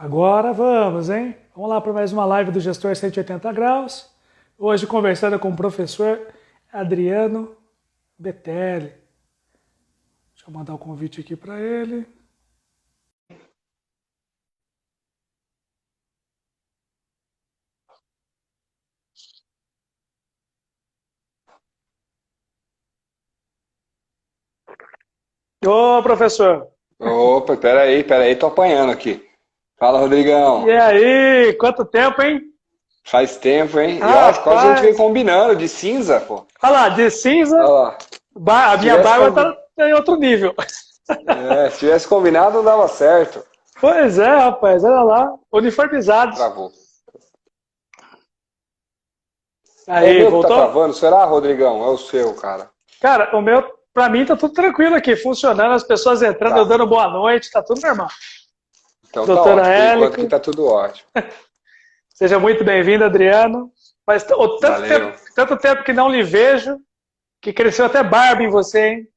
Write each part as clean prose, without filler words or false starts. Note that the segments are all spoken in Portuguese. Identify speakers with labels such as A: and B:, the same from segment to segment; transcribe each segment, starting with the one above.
A: Agora vamos, hein? Vamos lá para mais uma live do Gestor 180 Graus. Hoje conversando com o professor Adriano Betelli. Deixa eu mandar o convite aqui para ele. Ô, professor!
B: Opa, peraí, tô apanhando aqui. Fala, Rodrigão.
A: E aí, quanto tempo, hein?
B: Faz tempo, hein? E ó, quase a gente veio
A: Rapaz!
B: combinando de cinza, pô.
A: Olha lá, de cinza,
B: Olha lá.
A: a
B: Se
A: minha
B: tivesse,
A: barba tá em outro nível.
B: se tivesse combinado, não dava certo.
A: Pois é, rapaz, olha lá, uniformizados.
B: Travou. É o
A: Aí,
B: meu que tá
A: voltou?
B: travando? Será, Rodrigão? É o seu, cara.
A: Cara, o meu, pra mim, tá tudo tranquilo aqui, funcionando, as pessoas entrando, eu
B: Tá.
A: dando boa noite, tá tudo normal.
B: Então tá
A: Doutora
B: ótimo. Por enquanto que
A: Hélico,
B: tá tudo ótimo.
A: seja muito bem-vindo, Adriano. Faz
B: Valeu.
A: tanto tempo que não lhe vejo, que cresceu até barba em você, hein?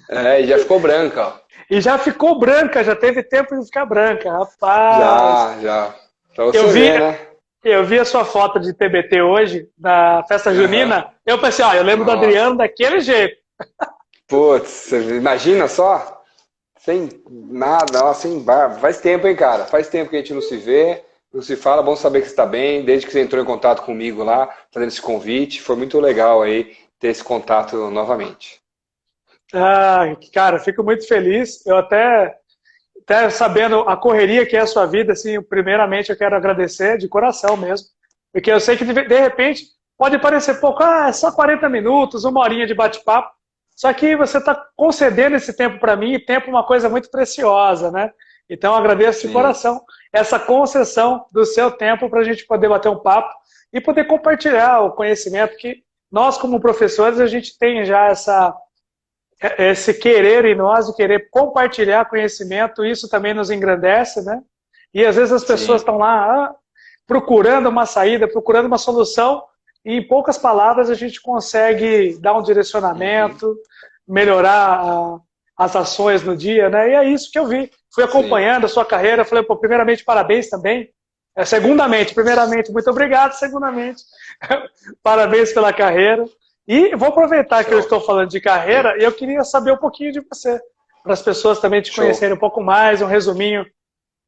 B: É, e já ficou branca, ó.
A: E já ficou branca, já teve tempo de ficar branca, rapaz.
B: Já. Pra você
A: Eu vi,
B: ver, né?
A: eu vi a sua foto de TBT hoje, na festa
B: Aham.
A: junina, eu pensei, ó, eu lembro do
B: Nossa.
A: Adriano daquele jeito.
B: Putz, você imagina só? Sem nada, ó, sem barba. Faz tempo, hein, cara? Faz tempo que a gente não se vê, não se fala. Bom saber que você está bem. Desde que você entrou em contato comigo lá, fazendo esse convite, foi muito legal aí ter esse contato novamente.
A: Ah, cara, fico muito feliz. Eu até sabendo a correria que é a sua vida, assim, primeiramente eu quero agradecer de coração mesmo, porque eu sei que de repente pode parecer pouco, é só 40 minutos, uma horinha de bate-papo, só que você está concedendo esse tempo para mim, e tempo é uma coisa muito preciosa, né? Então eu agradeço de
B: Sim,
A: coração essa concessão do seu tempo para a gente poder bater um papo e poder compartilhar o conhecimento que nós, como professores, a gente tem já esse querer em nós, o querer compartilhar conhecimento, isso também nos engrandece, né? E às vezes as pessoas
B: sim.
A: estão lá procurando uma saída, procurando uma solução, e em poucas palavras a gente consegue dar um
B: Uhum,
A: direcionamento, melhorar as ações no dia, né? E é isso que eu vi. Fui
B: sim.
A: acompanhando a sua carreira, falei, pô, primeiramente, parabéns também. Segundamente, primeiramente, muito obrigado. Segundamente, parabéns pela carreira. E vou aproveitar que eu
B: Show.
A: estou falando de carreira e eu queria saber um pouquinho de você, para as pessoas também te
B: Show.
A: conhecerem um pouco mais, um resuminho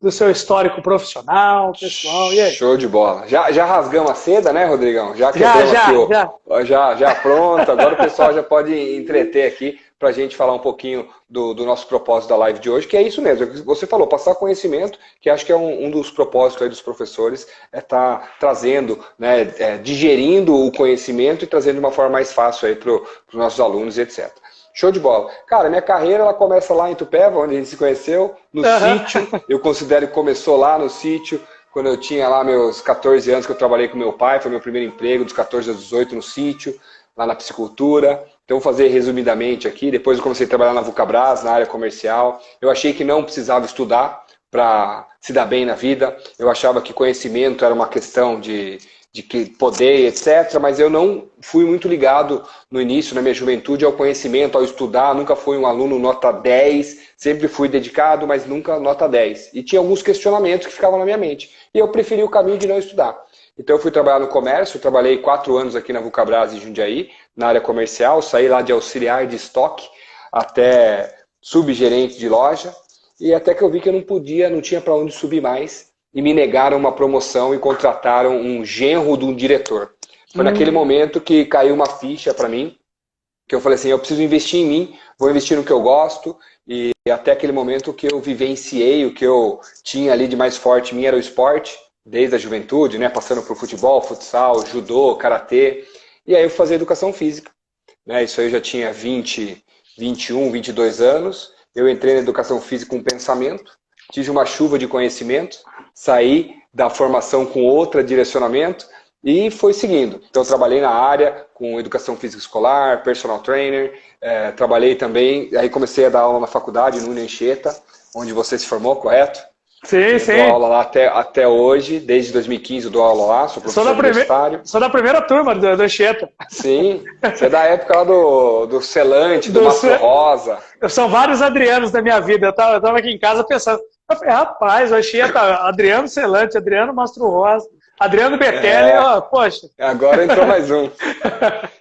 A: do seu histórico profissional, pessoal. E aí?
B: Show de bola. Já rasgamos a seda, né, Rodrigão? Já
A: Já,
B: quebramos aqui
A: já, já.
B: já pronto. Agora o pessoal já pode entreter aqui para a gente falar um pouquinho do nosso propósito da live de hoje, que é isso mesmo. Você falou, passar conhecimento, que acho que é um dos propósitos aí dos professores, é estar trazendo, né, digerindo o conhecimento e trazendo de uma forma mais fácil aí para os nossos alunos e etc. Show de bola. Cara, minha carreira ela começa lá em Itupeva, onde a gente se conheceu, no sítio.
A: Uhum.
B: Eu considero que começou lá no sítio, quando eu tinha lá meus 14 anos que eu trabalhei com meu pai, foi meu primeiro emprego, dos 14 aos 18 no sítio, lá na piscicultura. Então vou fazer resumidamente aqui, depois eu comecei a trabalhar na Vulcabras, na área comercial. Eu achei que não precisava estudar para se dar bem na vida. Eu achava que conhecimento era uma questão de poder, etc. Mas eu não fui muito ligado no início, na minha juventude, ao conhecimento, ao estudar. Nunca fui um aluno nota 10, sempre fui dedicado, mas nunca nota 10. E tinha alguns questionamentos que ficavam na minha mente. E eu preferi o caminho de não estudar. Então eu fui trabalhar no comércio, trabalhei 4 anos aqui na Vulcabras em Jundiaí, na área comercial, saí lá de auxiliar de estoque até subgerente de loja, e até que eu vi que eu não podia, não tinha para onde subir mais, e me negaram uma promoção e contrataram um genro de um diretor. Foi naquele
A: Hum,
B: momento que caiu uma ficha para mim, que eu falei assim, eu preciso investir em mim, vou investir no que eu gosto, e até aquele momento que eu vivenciei, o que eu tinha ali de mais forte em mim era o esporte, desde a juventude, né, passando por futebol, futsal, judô, karatê, e aí eu fui fazer educação física, né, isso aí eu já tinha 20, 21, 22 anos, eu entrei na educação física com pensamento, tive uma chuva de conhecimento, saí da formação com outro direcionamento, e foi seguindo. Então, eu trabalhei na área com educação física escolar, personal trainer, trabalhei também, aí comecei a dar aula na faculdade, no Anchieta, onde você se formou, correto?
A: sim,
B: E eu dou
A: sim.
B: aula lá até hoje, desde 2015 eu dou aula lá, sou professor universitário.
A: Sou da primeira turma do Anchieta.
B: Sim, você é da época lá do Celante, do
A: Do,
B: Mastro Rosa.
A: são vários Adrianos da minha vida. Eu tava aqui em casa pensando, Eu falei, rapaz, o Anchieta, Adriano Celante, Adriano Mastro Rosa, Adriano Betelli, poxa.
B: Agora entrou mais um.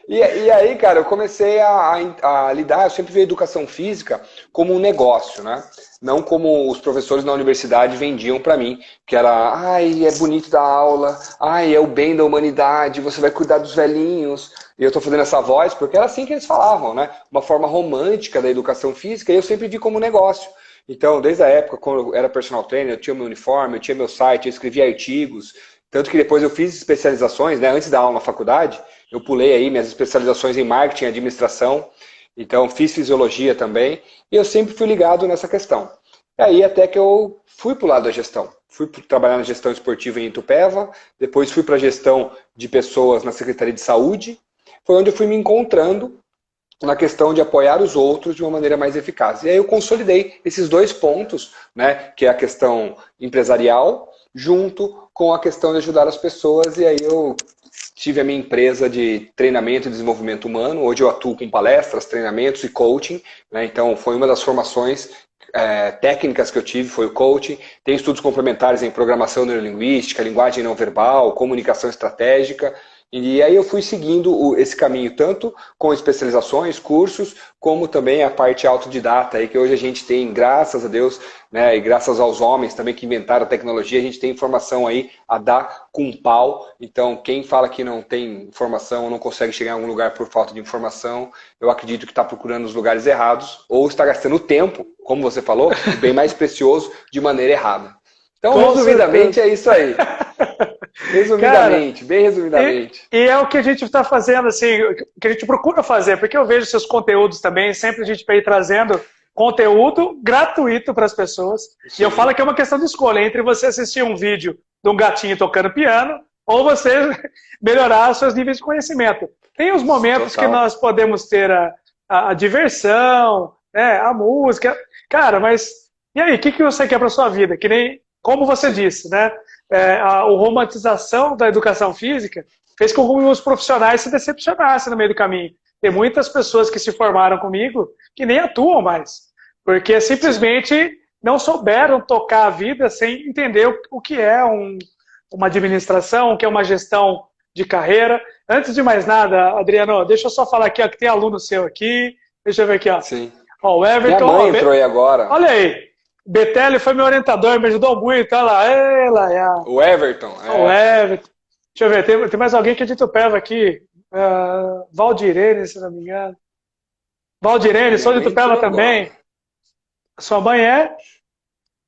B: E aí, cara, eu comecei a lidar, eu sempre vi a educação física como um negócio, né? Não como os professores na universidade vendiam pra mim, que era, ai, é bonito dar aula, ai, é o bem da humanidade, você vai cuidar dos velhinhos. E eu tô fazendo essa voz porque era assim que eles falavam, né? Uma forma romântica da educação física, e eu sempre vi como negócio. Então, desde a época, quando eu era personal trainer, eu tinha meu uniforme, eu tinha meu site, eu escrevia artigos, tanto que depois eu fiz especializações, né? Antes da aula na faculdade, eu pulei aí minhas especializações em marketing e administração, então fiz fisiologia também, e eu sempre fui ligado nessa questão. E aí até que eu fui para o lado da gestão. Fui trabalhar na gestão esportiva em Itupeva, depois fui para a gestão de pessoas na Secretaria de Saúde, foi onde eu fui me encontrando na questão de apoiar os outros de uma maneira mais eficaz. E aí eu consolidei esses dois pontos, né, que é a questão empresarial, junto com a questão de ajudar as pessoas, e aí eu tive a minha empresa de treinamento e desenvolvimento humano. Hoje eu atuo com palestras, treinamentos e coaching, né? Então foi uma das formações técnicas que eu tive, foi o coaching. Tem estudos complementares em programação neurolinguística, linguagem não verbal, comunicação estratégica. E aí eu fui seguindo esse caminho, tanto com especializações, cursos, como também a parte autodidata, aí que hoje a gente tem, graças a Deus, né, e graças aos homens também que inventaram a tecnologia, a gente tem informação aí a dar com pau. Então, quem fala que não tem informação ou não consegue chegar em algum lugar por falta de informação, eu acredito que está procurando os lugares errados, ou está gastando tempo, como você falou, bem mais precioso, de maneira errada. Então, resumidamente, é isso aí. Resumidamente, cara, bem resumidamente.
A: E é o que a gente está fazendo, assim, o que a gente procura fazer, porque eu vejo seus conteúdos também, sempre a gente vai trazendo conteúdo gratuito para as pessoas. Sim. E eu falo que é uma questão de escolha, entre você assistir um vídeo de um gatinho tocando piano, ou você melhorar os seus níveis de conhecimento. Tem os momentos que nós podemos ter a diversão, né, a música. Cara, mas e aí, o que você quer para sua vida? Que nem, como você disse, né? A romantização da educação física fez com que os profissionais se decepcionassem no meio do caminho. Tem muitas pessoas que se formaram comigo que nem atuam mais, porque simplesmente não souberam tocar a vida sem entender o que é uma administração, o que é uma gestão de carreira. Antes de mais nada, Adriano, deixa eu só falar aqui, ó, que tem aluno seu aqui. Deixa eu ver aqui, ó.
B: Sim.
A: Ó, o Everton.
B: Minha mãe entrou aí agora.
A: Olha aí. Betelli foi meu orientador, me ajudou muito. Olha lá.
B: O Everton.
A: O Everton. Deixa eu ver, tem mais alguém que é de Itupeva aqui. Valdirene, se não me engano. Valdirene, sou de Itupeva também. Agora. Sua mãe é?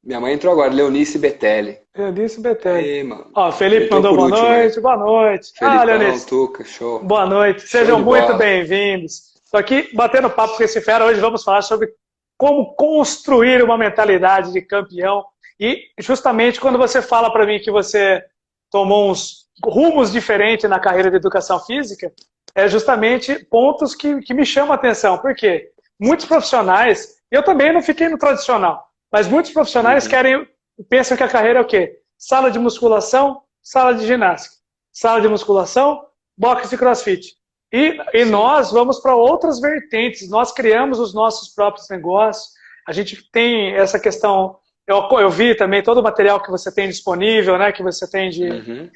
B: Minha mãe entrou agora, Leonice Betelli.
A: Leonice Betelli.
B: Ei, mano.
A: Ó, Felipe mandou boa noite. Boa noite.
B: Felipão, Leonice. Tuca, show.
A: Boa noite. Sejam muito bem-vindos. Estou aqui batendo papo com esse fera. Hoje vamos falar sobre como construir uma mentalidade de campeão. E justamente quando você fala para mim que você tomou uns rumos diferentes na carreira de educação física, é justamente pontos que me chamam a atenção. Por quê? Muitos profissionais, eu também não fiquei no tradicional, mas muitos profissionais pensam que a carreira é o quê? Sala de musculação, sala de ginástica. Sala de musculação, boxe e crossfit. E nós vamos para outras vertentes, nós criamos os nossos próprios negócios, a gente tem essa questão, eu vi também todo o material que você tem disponível, né, que você tem de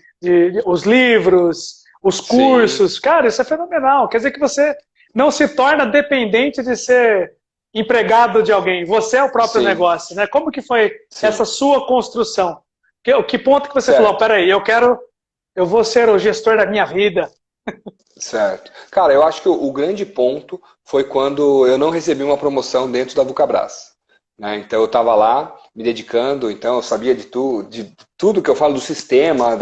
A: os livros, os cursos. Sim. Cara, isso é fenomenal, quer dizer que você não se torna dependente de ser empregado de alguém, você é o próprio Sim. negócio, né? Como que foi Sim. essa sua construção? Que ponto que você falou, peraí, eu vou ser o gestor da minha vida?
B: Certo. Cara, eu acho que o grande ponto foi quando eu não recebi uma promoção dentro da Vulcabras. Né? Então eu estava lá, me dedicando, então eu sabia de tudo que eu falo do sistema,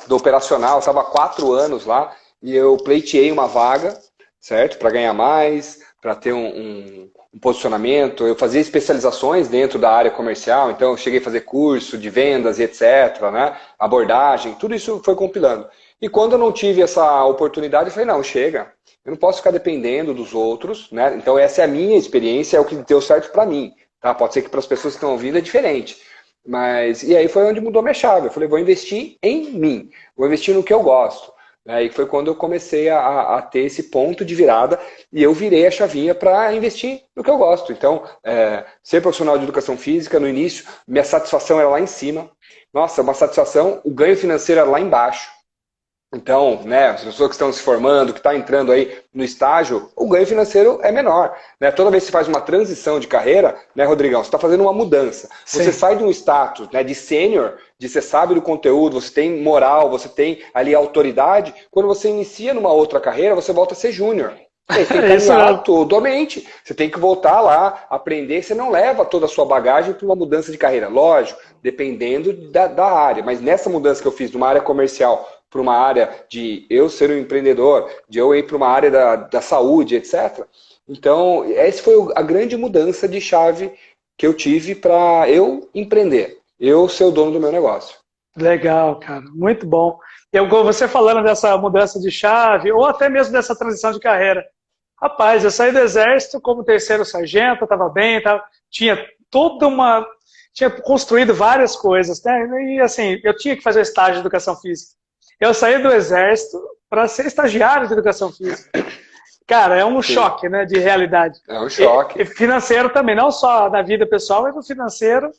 B: do operacional, eu estava há 4 anos lá, e eu pleiteei uma vaga, certo? Para ganhar mais, para ter um posicionamento. Eu fazia especializações dentro da área comercial, então eu cheguei a fazer curso de vendas e etc, né? Abordagem, tudo isso foi compilando. E quando eu não tive essa oportunidade, eu falei, não, chega, eu não posso ficar dependendo dos outros, né? Então essa é a minha experiência, é o que deu certo para mim, tá? Pode ser que para as pessoas que estão ouvindo é diferente, mas e aí foi onde mudou minha chave. Eu falei, vou investir em mim, vou investir no que eu gosto. né? E foi quando eu comecei a ter esse ponto de virada e eu virei a chavinha para investir no que eu gosto. Então, ser profissional de educação física, no início, minha satisfação era lá em cima. Nossa, uma satisfação, o ganho financeiro era lá embaixo. Então, né, as pessoas que estão se formando, que estão entrando aí no estágio, o ganho financeiro é menor. Né? Toda vez que você faz uma transição de carreira, né, Rodrigão, você está fazendo uma mudança.
A: Sim.
B: Você sai de um status, né, de sênior, de você sabe do conteúdo, você tem moral, você tem ali autoridade. Quando você inicia numa outra carreira, você volta a ser júnior. Você tem que caminhar totalmente. Você tem que voltar lá, aprender. Você não leva toda a sua bagagem para uma mudança de carreira. Lógico, dependendo da área. Mas nessa mudança que eu fiz de uma área comercial para uma área de eu ser um empreendedor, de eu ir para uma área da saúde, etc. Então, essa foi a grande mudança de chave que eu tive para eu empreender. Eu ser o dono do meu negócio.
A: Legal, cara. Muito bom. Você falando dessa mudança de chave, ou até mesmo dessa transição de carreira. Rapaz, eu saí do exército como terceiro sargento, estava bem, tinha tinha construído várias coisas, né? E assim, eu tinha que fazer estágio de educação física. Eu saí do exército para ser estagiário de educação física. Cara, é um choque, né, de realidade.
B: É um choque.
A: E financeiro também, não só na vida pessoal, mas no financeiro,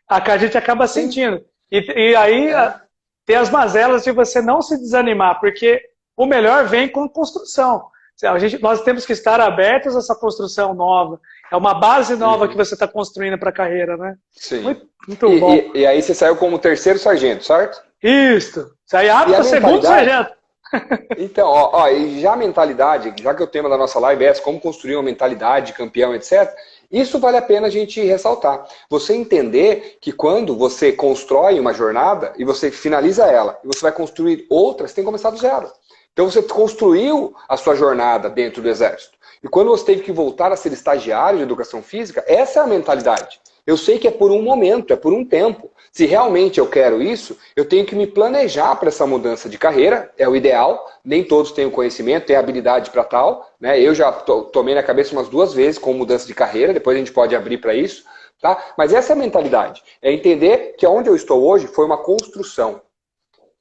A: a gente acaba sentindo. E aí tem as mazelas de você não se desanimar, porque o melhor vem com construção. Nós temos que estar abertos a essa construção nova. É uma base nova que você está construindo para a carreira, né?
B: Sim.
A: Muito bom.
B: E aí você saiu como terceiro sargento, certo?
A: Isso. Sai apto para segundo sargento.
B: Então, e já a mentalidade, já que o tema da nossa live é como construir uma mentalidade de campeão, etc., isso vale a pena a gente ressaltar. Você entender que quando você constrói uma jornada e você finaliza ela, e você vai construir outra, você tem que começar do zero. Então você construiu a sua jornada dentro do exército. E quando você teve que voltar a ser estagiário de educação física, essa é a mentalidade. Eu sei que é por um momento, é por um tempo. Se realmente eu quero isso, eu tenho que me planejar para essa mudança de carreira, é o ideal. Nem todos têm o conhecimento, têm habilidade para tal. Né? Eu já tomei na cabeça umas 2 vezes com mudança de carreira, depois a gente pode abrir para isso. Tá? Mas essa é a mentalidade, é entender que onde eu estou hoje foi uma construção.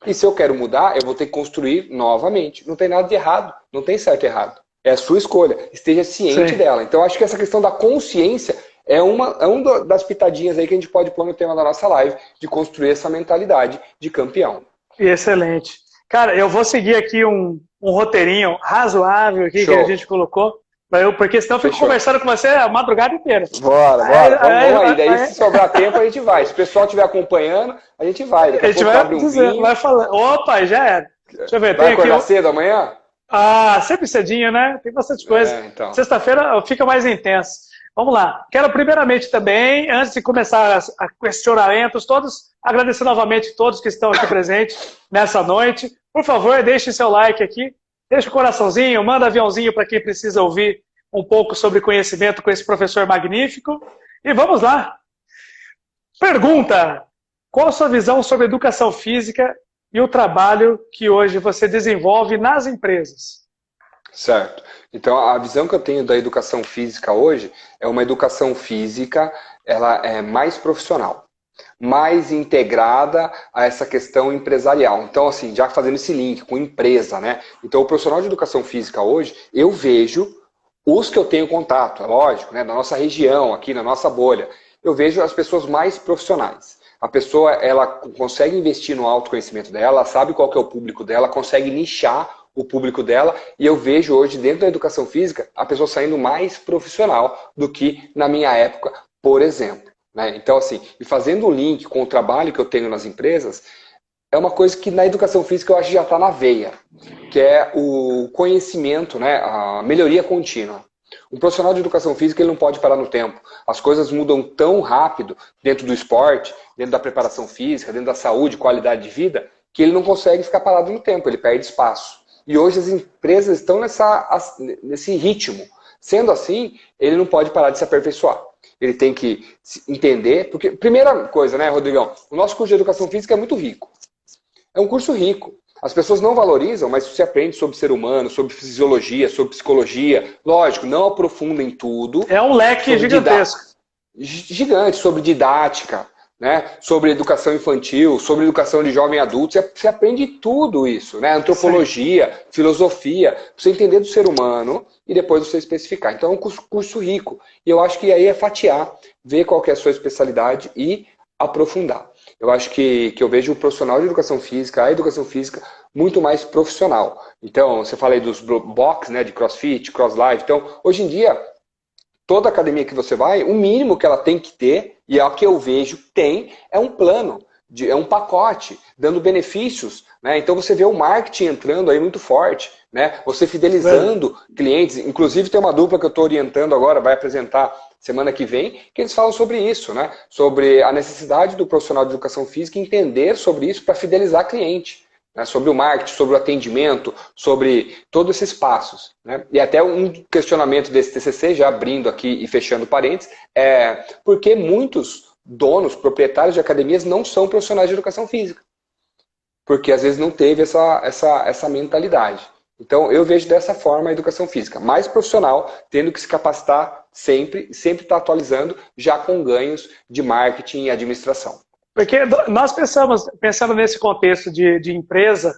B: E se eu quero mudar, eu vou ter que construir novamente. Não tem nada de errado, não tem certo e errado. É a sua escolha, esteja ciente dela. Então acho que essa questão da consciência é uma das pitadinhas aí que a gente pode pôr no tema da nossa live, de construir essa mentalidade de campeão.
A: Excelente. Cara, eu vou seguir aqui um roteirinho razoável aqui que a gente colocou, porque senão eu fico conversando com você a madrugada inteira.
B: Bora. Vamos aí. Daí se sobrar tempo a gente vai. Se o pessoal estiver acompanhando, a gente vai.
A: A gente vai dizer, vai falar. Opa, já era. Deixa eu ver.
B: Vai acordar cedo amanhã?
A: Sempre cedinho, né? Tem bastante coisa.
B: Então.
A: Sexta-feira fica mais intenso. Vamos lá. Quero primeiramente também, antes de começar a questionamentos todos, agradecer novamente a todos que estão aqui presentes nessa noite. Por favor, deixe seu like aqui, deixe o coraçãozinho, manda aviãozinho para quem precisa ouvir um pouco sobre conhecimento com esse professor magnífico. E vamos lá. Pergunta: qual a sua visão sobre educação física e o trabalho que hoje você desenvolve nas empresas?
B: Certo. Então, a visão que eu tenho da educação física hoje é uma educação física, ela é mais profissional, mais integrada a essa questão empresarial. Então, assim, já fazendo esse link com empresa, né? Então, o profissional de educação física hoje, eu vejo os que eu tenho contato, é lógico, né? Na nossa região, aqui na nossa bolha, eu vejo as pessoas mais profissionais. A pessoa, ela consegue investir no autoconhecimento dela, ela sabe qual que é o público dela, consegue nichar o público dela, e eu vejo hoje dentro da educação física a pessoa saindo mais profissional do que na minha época, por exemplo. Né? Então, assim, e fazendo o link com o trabalho que eu tenho nas empresas, é uma coisa que na educação física eu acho que já está na veia, que é o conhecimento, né? A melhoria contínua. Um profissional de educação física ele não pode parar no tempo. As coisas mudam tão rápido dentro do esporte, dentro da preparação física, dentro da saúde, qualidade de vida, que ele não consegue ficar parado no tempo, ele perde espaço. E hoje as empresas estão nesse ritmo. Sendo assim, ele não pode parar de se aperfeiçoar. Ele tem que entender, porque, primeira coisa, né, Rodrigão? O nosso curso de educação física é muito rico. É um curso rico. As pessoas não valorizam, mas você aprende sobre ser humano, sobre fisiologia, sobre psicologia. Lógico, não aprofunda em tudo.
A: É um leque gigantesco.
B: Gigante, sobre didática. né? Sobre educação infantil, sobre educação de jovem adulto, você aprende tudo isso, né? Antropologia, sim, filosofia, pra você entender do ser humano e depois você especificar. Então é um curso rico. E eu acho que aí é fatiar, ver qual que é a sua especialidade e aprofundar. Eu acho que eu vejo o profissional de educação física, a educação física, muito mais profissional. Então, você fala aí dos box, né, de CrossFit, CrossLife. Então, hoje em dia, toda academia que você vai, o mínimo que ela tem que ter, e é o que eu vejo tem, é um plano, é um pacote, dando benefícios, né? Então você vê o marketing entrando aí muito forte, né? Você fidelizando clientes. Inclusive tem uma dupla que eu estou orientando agora, vai apresentar semana que vem, que eles falam sobre isso, né? Sobre a necessidade do profissional de educação física entender sobre isso para fidelizar cliente. Né, sobre o marketing, sobre o atendimento, sobre todos esses passos. Né? E até um questionamento desse TCC, já abrindo aqui e fechando parênteses, é por que muitos donos, proprietários de academias não são profissionais de educação física? Porque às vezes não teve essa mentalidade. Então eu vejo dessa forma a educação física, mais profissional, tendo que se capacitar sempre estar atualizando, já com ganhos de marketing e administração.
A: Porque nós pensando nesse contexto de empresa,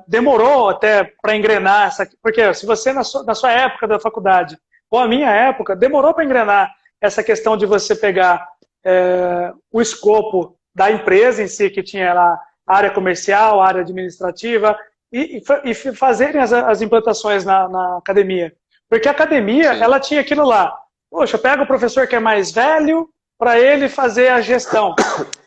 A: demorou até para engrenar essa. Porque se você, na sua época da faculdade, ou a minha época, demorou para engrenar essa questão de você pegar o escopo da empresa em si, que tinha lá a área comercial, a área administrativa, e fazerem as implantações na academia. Porque a academia, sim, ela tinha aquilo lá. Poxa, pega o professor que é mais velho, para ele fazer a gestão.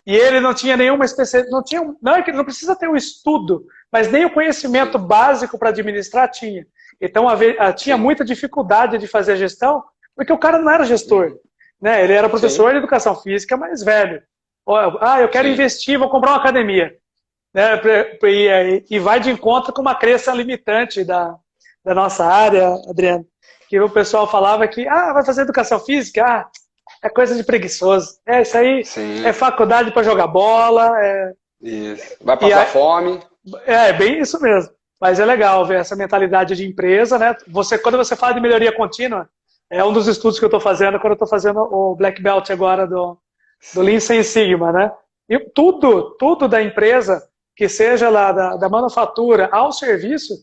A: E ele não tinha nenhuma especialidade, não é que não precisa ter um estudo, mas nem o conhecimento básico para administrar tinha. Então tinha muita dificuldade de fazer a gestão, porque o cara não era gestor. Né? Ele era professor de educação física, mais velho. Eu quero investir, vou comprar uma academia. Né? E vai de encontro com uma crença limitante da nossa área, Adriano. Que o pessoal falava que vai fazer educação física? É coisa de preguiçoso. Isso aí, sim, é faculdade para jogar bola.
B: Isso. Vai passar fome.
A: É bem isso mesmo. Mas é legal ver essa mentalidade de empresa, né? Quando você fala de melhoria contínua, é um dos estudos que eu estou fazendo quando eu estou fazendo o Black Belt agora do Lean Six Sigma, né? E tudo da empresa, que seja lá da manufatura ao serviço,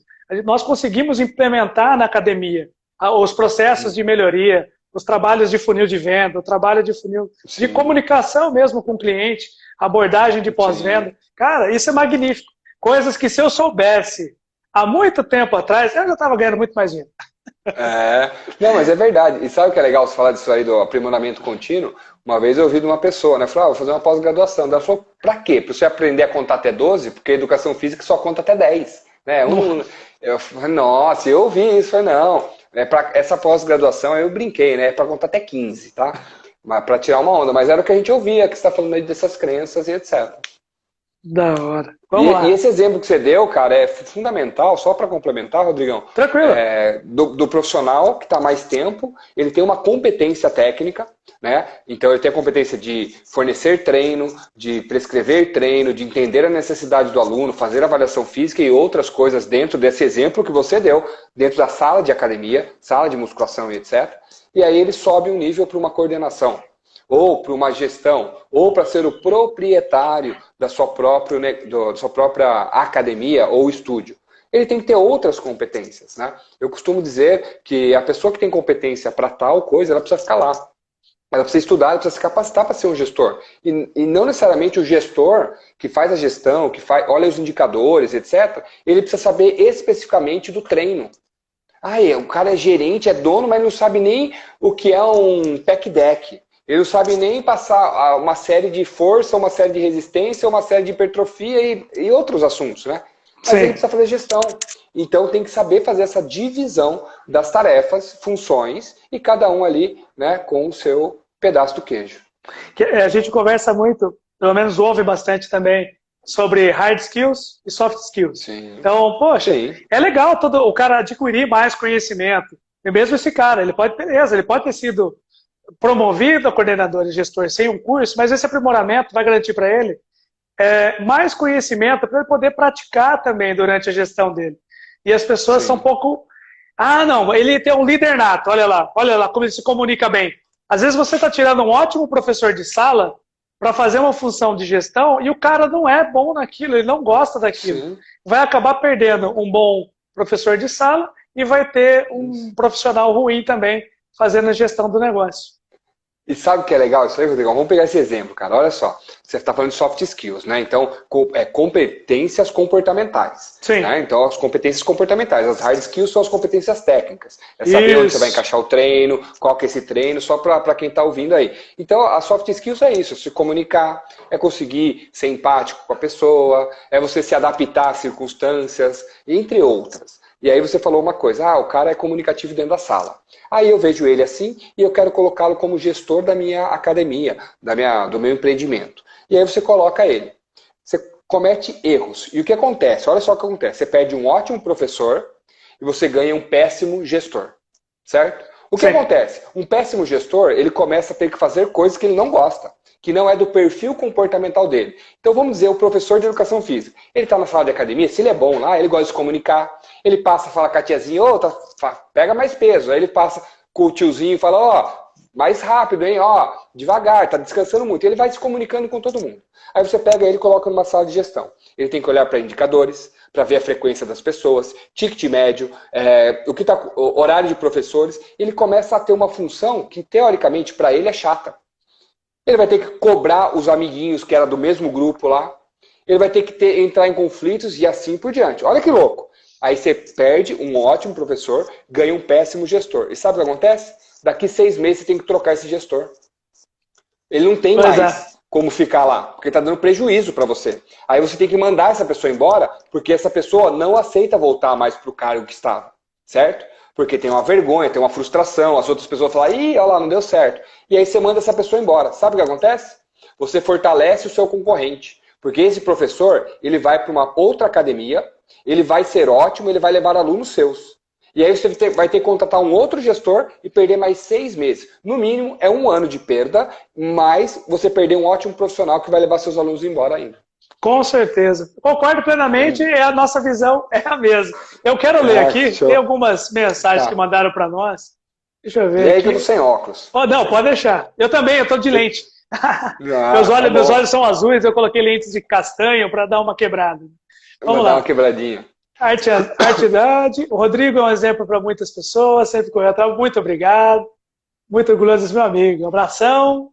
A: nós conseguimos implementar na academia os processos de melhoria, os trabalhos de funil de venda, o trabalho de funil de comunicação mesmo com o cliente, abordagem de pós-venda. Cara, isso é magnífico. Coisas que se eu soubesse há muito tempo atrás, eu já estava ganhando muito mais dinheiro.
B: Não, mas é verdade. E sabe o que é legal você falar disso aí do aprimoramento contínuo? Uma vez eu ouvi de uma pessoa, né? Falou, vou fazer uma pós-graduação. Ela falou, pra quê? Pra você aprender a contar até 12? Porque a educação física só conta até 10. Né? Eu falei, nossa, eu ouvi isso. Eu falei, não. Essa pós-graduação eu brinquei, né? É para contar até 15, tá? Para tirar uma onda. Mas era o que a gente ouvia, que você está falando aí dessas crenças e etc.
A: Da hora. Vamos lá.
B: E esse exemplo que você deu, cara, é fundamental, só para complementar, Rodrigão.
A: Tranquilo.
B: Do profissional que está mais tempo, ele tem uma competência técnica, né? Então ele tem a competência de fornecer treino, de prescrever treino, de entender a necessidade do aluno, fazer avaliação física e outras coisas dentro desse exemplo que você deu, dentro da sala de academia, sala de musculação e etc. E aí ele sobe um nível para uma coordenação, ou para uma gestão, ou para ser o proprietário da sua própria academia ou estúdio. Ele tem que ter outras competências, né? Eu costumo dizer que a pessoa que tem competência para tal coisa, ela precisa ficar lá. Ela precisa estudar, ela precisa se capacitar para ser um gestor. E não necessariamente o gestor que faz a gestão, olha os indicadores, etc., ele precisa saber especificamente do treino. O cara é gerente, é dono, mas não sabe nem o que é um pack deck. Ele não sabe nem passar uma série de força, uma série de resistência, uma série de hipertrofia e outros assuntos, né? Mas ele precisa fazer gestão. Então tem que saber fazer essa divisão das tarefas, funções, e cada um ali, né, com o seu pedaço do queijo.
A: A gente conversa muito, pelo menos ouve bastante também, sobre hard skills e soft skills.
B: Sim.
A: Então, poxa, é legal o cara adquirir mais conhecimento. E mesmo esse cara, ele pode ter sido promovido a coordenador e gestor sem um curso, mas esse aprimoramento vai garantir para ele mais conhecimento para ele poder praticar também durante a gestão dele. E as pessoas são um pouco... não, ele tem um líder nato, olha lá como ele se comunica bem. Às vezes você está tirando um ótimo professor de sala, para fazer uma função de gestão e o cara não é bom naquilo, ele não gosta daquilo. Sim. Vai acabar perdendo um bom professor de sala e vai ter um profissional ruim também fazendo a gestão do negócio.
B: E sabe o que é legal isso aí, Rodrigo? Vamos pegar esse exemplo, cara. Olha só. Você está falando de soft skills, né? Então, competências comportamentais.
A: Sim.
B: Né? Então, as competências comportamentais. As hard skills são as competências técnicas. É saber onde você vai encaixar o treino, qual que é esse treino, só para quem está ouvindo aí. Então, as soft skills é isso. Se comunicar, é conseguir ser empático com a pessoa, é você se adaptar às circunstâncias, entre outras. E aí você falou uma coisa, o cara é comunicativo dentro da sala. Aí eu vejo ele assim e eu quero colocá-lo como gestor da minha academia, do meu empreendimento. E aí você coloca ele. Você comete erros. E o que acontece? Olha só o que acontece. Você perde um ótimo professor e você ganha um péssimo gestor. Certo? O que acontece? Um péssimo gestor, ele começa a ter que fazer coisas que ele não gosta, que não é do perfil comportamental dele. Então vamos dizer, o professor de educação física, ele está na sala de academia, se ele é bom lá, ele gosta de se comunicar, ele passa a falar com a tiazinha, pega mais peso, aí ele passa com o tiozinho e fala, mais rápido, hein, devagar, tá descansando muito, e ele vai se comunicando com todo mundo. Aí você pega ele e coloca numa sala de gestão. Ele tem que olhar para indicadores, para ver a frequência das pessoas, ticket médio, horário de professores, ele começa a ter uma função que, teoricamente, para ele é chata. Ele vai ter que cobrar os amiguinhos que era do mesmo grupo lá, ele vai ter que entrar em conflitos e assim por diante. Olha que louco. Aí você perde um ótimo professor, ganha um péssimo gestor. E sabe o que acontece? Daqui 6 meses você tem que trocar esse gestor. Ele não tem mais como ficar lá, porque está dando prejuízo para você. Aí você tem que mandar essa pessoa embora, porque essa pessoa não aceita voltar mais para o cargo que estava, certo? Porque tem uma vergonha, tem uma frustração, as outras pessoas falam, olha lá, não deu certo. E aí você manda essa pessoa embora. Sabe o que acontece? Você fortalece o seu concorrente, porque esse professor, ele vai para uma outra academia, ele vai ser ótimo, ele vai levar alunos seus. E aí você vai ter que contratar um outro gestor e perder mais 6 meses. No mínimo, é 1 ano de perda, mas você perder um ótimo profissional que vai levar seus alunos embora ainda.
A: Com certeza. Concordo plenamente, a nossa visão é a mesma. Eu quero ler aqui, tem algumas mensagens que mandaram para nós. Deixa eu ver.
B: E aí que eu tô sem óculos.
A: Não, pode deixar. Eu também, eu tô de lente. Meus olhos são azuis, eu coloquei lentes de castanho para dar uma quebrada. Vamos lá.
B: Dar uma quebradinha.
A: Artidade. O Rodrigo é um exemplo para muitas pessoas, sempre correu atrás. Muito obrigado. Muito orgulhoso desse meu amigo. Um abração.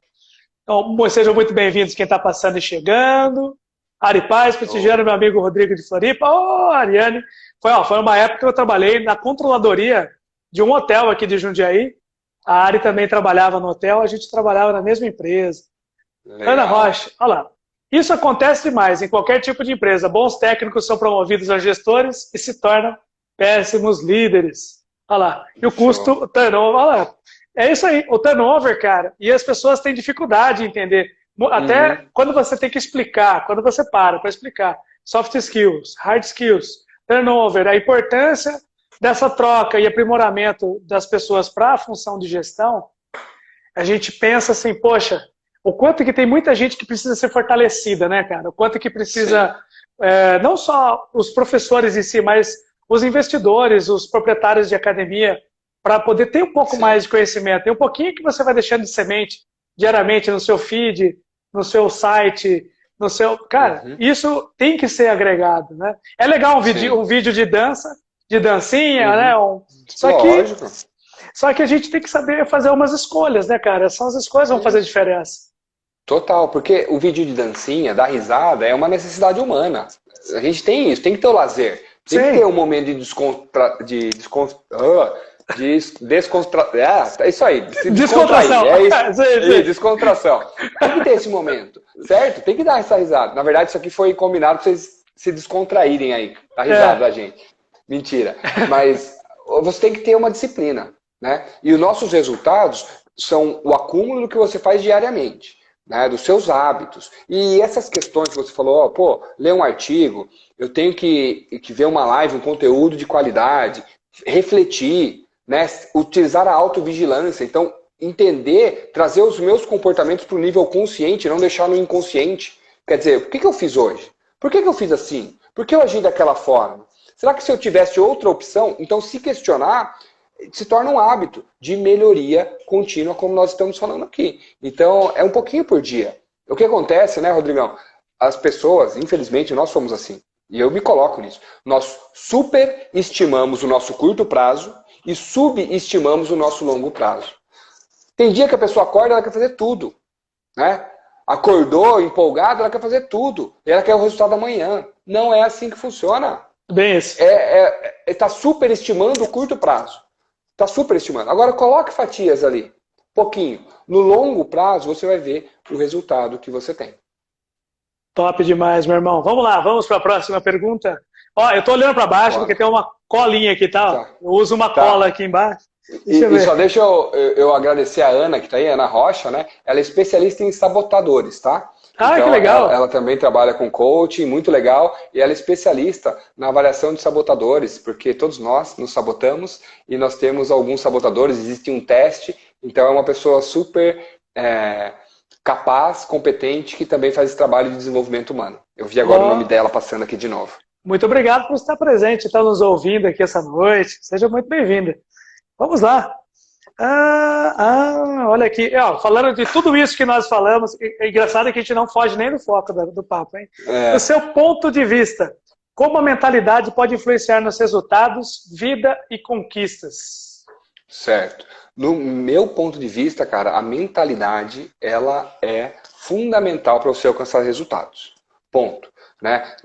A: Então, sejam muito bem-vindos quem está passando e chegando. Ari Paz, prestigiando meu amigo Rodrigo de Floripa. Ariane. Foi uma época que eu trabalhei na controladoria de um hotel aqui de Jundiaí. A Ari também trabalhava no hotel, a gente trabalhava na mesma empresa. Legal. Ana Rocha, olha lá. Isso acontece demais em qualquer tipo de empresa. Bons técnicos são promovidos a gestores e se tornam péssimos líderes. Olha lá. E o custo, o turnover, olha lá. É isso aí, o turnover, cara. E as pessoas têm dificuldade em entender. Até quando você tem que explicar, quando você para explicar. Soft skills, hard skills, turnover, a importância dessa troca e aprimoramento das pessoas para a função de gestão, a gente pensa assim, poxa, o quanto que tem muita gente que precisa ser fortalecida, né, cara? O quanto que precisa, não só os professores em si, mas os investidores, os proprietários de academia, para poder ter um pouco mais de conhecimento. Tem um pouquinho que você vai deixando de semente diariamente no seu feed, no seu site, no seu... Cara, isso tem que ser agregado, né? É legal um vídeo de dança, de dancinha, né? Só que a gente tem que saber fazer umas escolhas, né, cara? São as escolhas que vão fazer diferença.
B: Total, porque o vídeo de dancinha, dar risada, é uma necessidade humana. A gente tem isso, tem que ter o lazer. Tem que ter um momento de é isso aí.
A: Descontração.
B: Descontração. Tem que ter esse momento, certo? Tem que dar essa risada. Na verdade, isso aqui foi combinado para vocês se descontraírem aí, a risada da gente. Mentira. Mas você tem que ter uma disciplina, né? E os nossos resultados são o acúmulo do que você faz diariamente, né? Dos seus hábitos. E essas questões que você falou, ler um artigo, eu tenho que ver uma live, um conteúdo de qualidade, refletir, né? Utilizar a autovigilância. Então, entender, trazer os meus comportamentos para o nível consciente, não deixar no inconsciente. Quer dizer, o que eu fiz hoje? Por que eu fiz assim? Por que eu agi daquela forma? Será que se eu tivesse outra opção, então se questionar se torna um hábito de melhoria contínua, como nós estamos falando aqui. Então, é um pouquinho por dia. O que acontece, né, Rodrigão? As pessoas, infelizmente, nós somos assim. E eu me coloco nisso. Nós superestimamos o nosso curto prazo e subestimamos o nosso longo prazo. Tem dia que a pessoa acorda e ela quer fazer tudo, né? Acordou empolgada, ela quer fazer tudo. E ela quer o resultado amanhã. Não é assim que funciona.
A: Bem isso.
B: Está superestimando o curto prazo. Está superestimando. Agora coloque fatias ali. Pouquinho. No longo prazo, você vai ver o resultado que você tem.
A: Top demais, meu irmão. Vamos lá, vamos para a próxima pergunta. Ó, eu tô olhando para baixo porque tem uma colinha aqui, tá? Eu uso uma cola aqui embaixo.
B: E só deixa eu agradecer a Ana, que está aí, Ana Rocha, né? Ela é especialista em sabotadores, tá?
A: Ah,
B: então,
A: que legal.
B: Ela também trabalha com coaching, muito legal, e ela é especialista na avaliação de sabotadores, porque todos nós nos sabotamos e nós temos alguns sabotadores, existe um teste, então é uma pessoa super capaz, competente, que também faz esse trabalho de desenvolvimento humano. Eu vi agora o nome dela passando aqui de novo.
A: Muito obrigado por estar presente, estar nos ouvindo aqui essa noite. Seja muito bem-vinda. Vamos lá. Olha aqui. Falando de tudo isso que nós falamos, é engraçado que a gente não foge nem do foco do papo, hein? Do seu ponto de vista, como a mentalidade pode influenciar nos resultados, vida e conquistas?
B: Certo. No meu ponto de vista, cara, a mentalidade ela é fundamental para você alcançar resultados. Ponto. Né?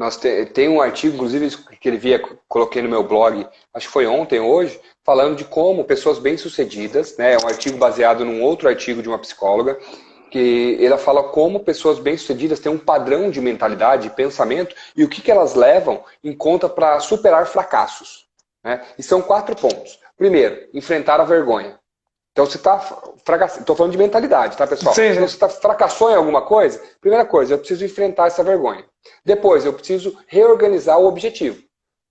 B: Tem um artigo, inclusive, que ele coloquei no meu blog, acho que foi ontem, hoje, falando de como pessoas bem-sucedidas, né? É um artigo baseado num outro artigo de uma psicóloga, que ela fala como pessoas bem-sucedidas têm um padrão de mentalidade, de pensamento, e o que elas levam em conta para superar fracassos. Né? E são 4 pontos. Primeiro, enfrentar a vergonha. Então, você está fracassando. Estou falando de mentalidade, tá, pessoal?
A: Sim.
B: Então, você fracassou em alguma coisa, primeira coisa, eu preciso enfrentar essa vergonha. Depois, eu preciso reorganizar o objetivo.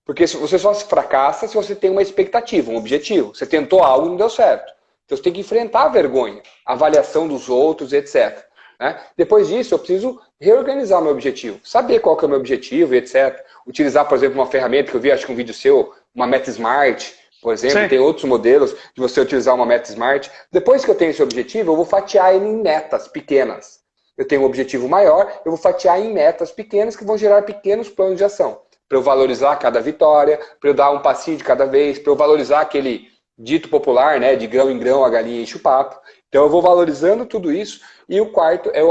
B: Porque você só se fracassa se você tem uma expectativa, um objetivo. Você tentou algo e não deu certo. Então, você tem que enfrentar a vergonha, a avaliação dos outros, etc. Né? Depois disso, eu preciso reorganizar o meu objetivo. Saber qual que é o meu objetivo, etc. Utilizar, por exemplo, uma ferramenta que eu vi, acho que um vídeo seu, uma Meta Smart, por exemplo, Sim. Tem outros modelos de você utilizar uma meta Smart. Depois que eu tenho esse objetivo, eu vou fatiar ele em metas pequenas. Eu tenho um objetivo maior, eu vou fatiar em metas pequenas que vão gerar pequenos planos de ação. Para eu valorizar cada vitória, para eu dar um passinho de cada vez, para eu valorizar aquele dito popular, né, de grão em grão a galinha enche o papo. Então eu vou valorizando tudo isso. E o quarto é eu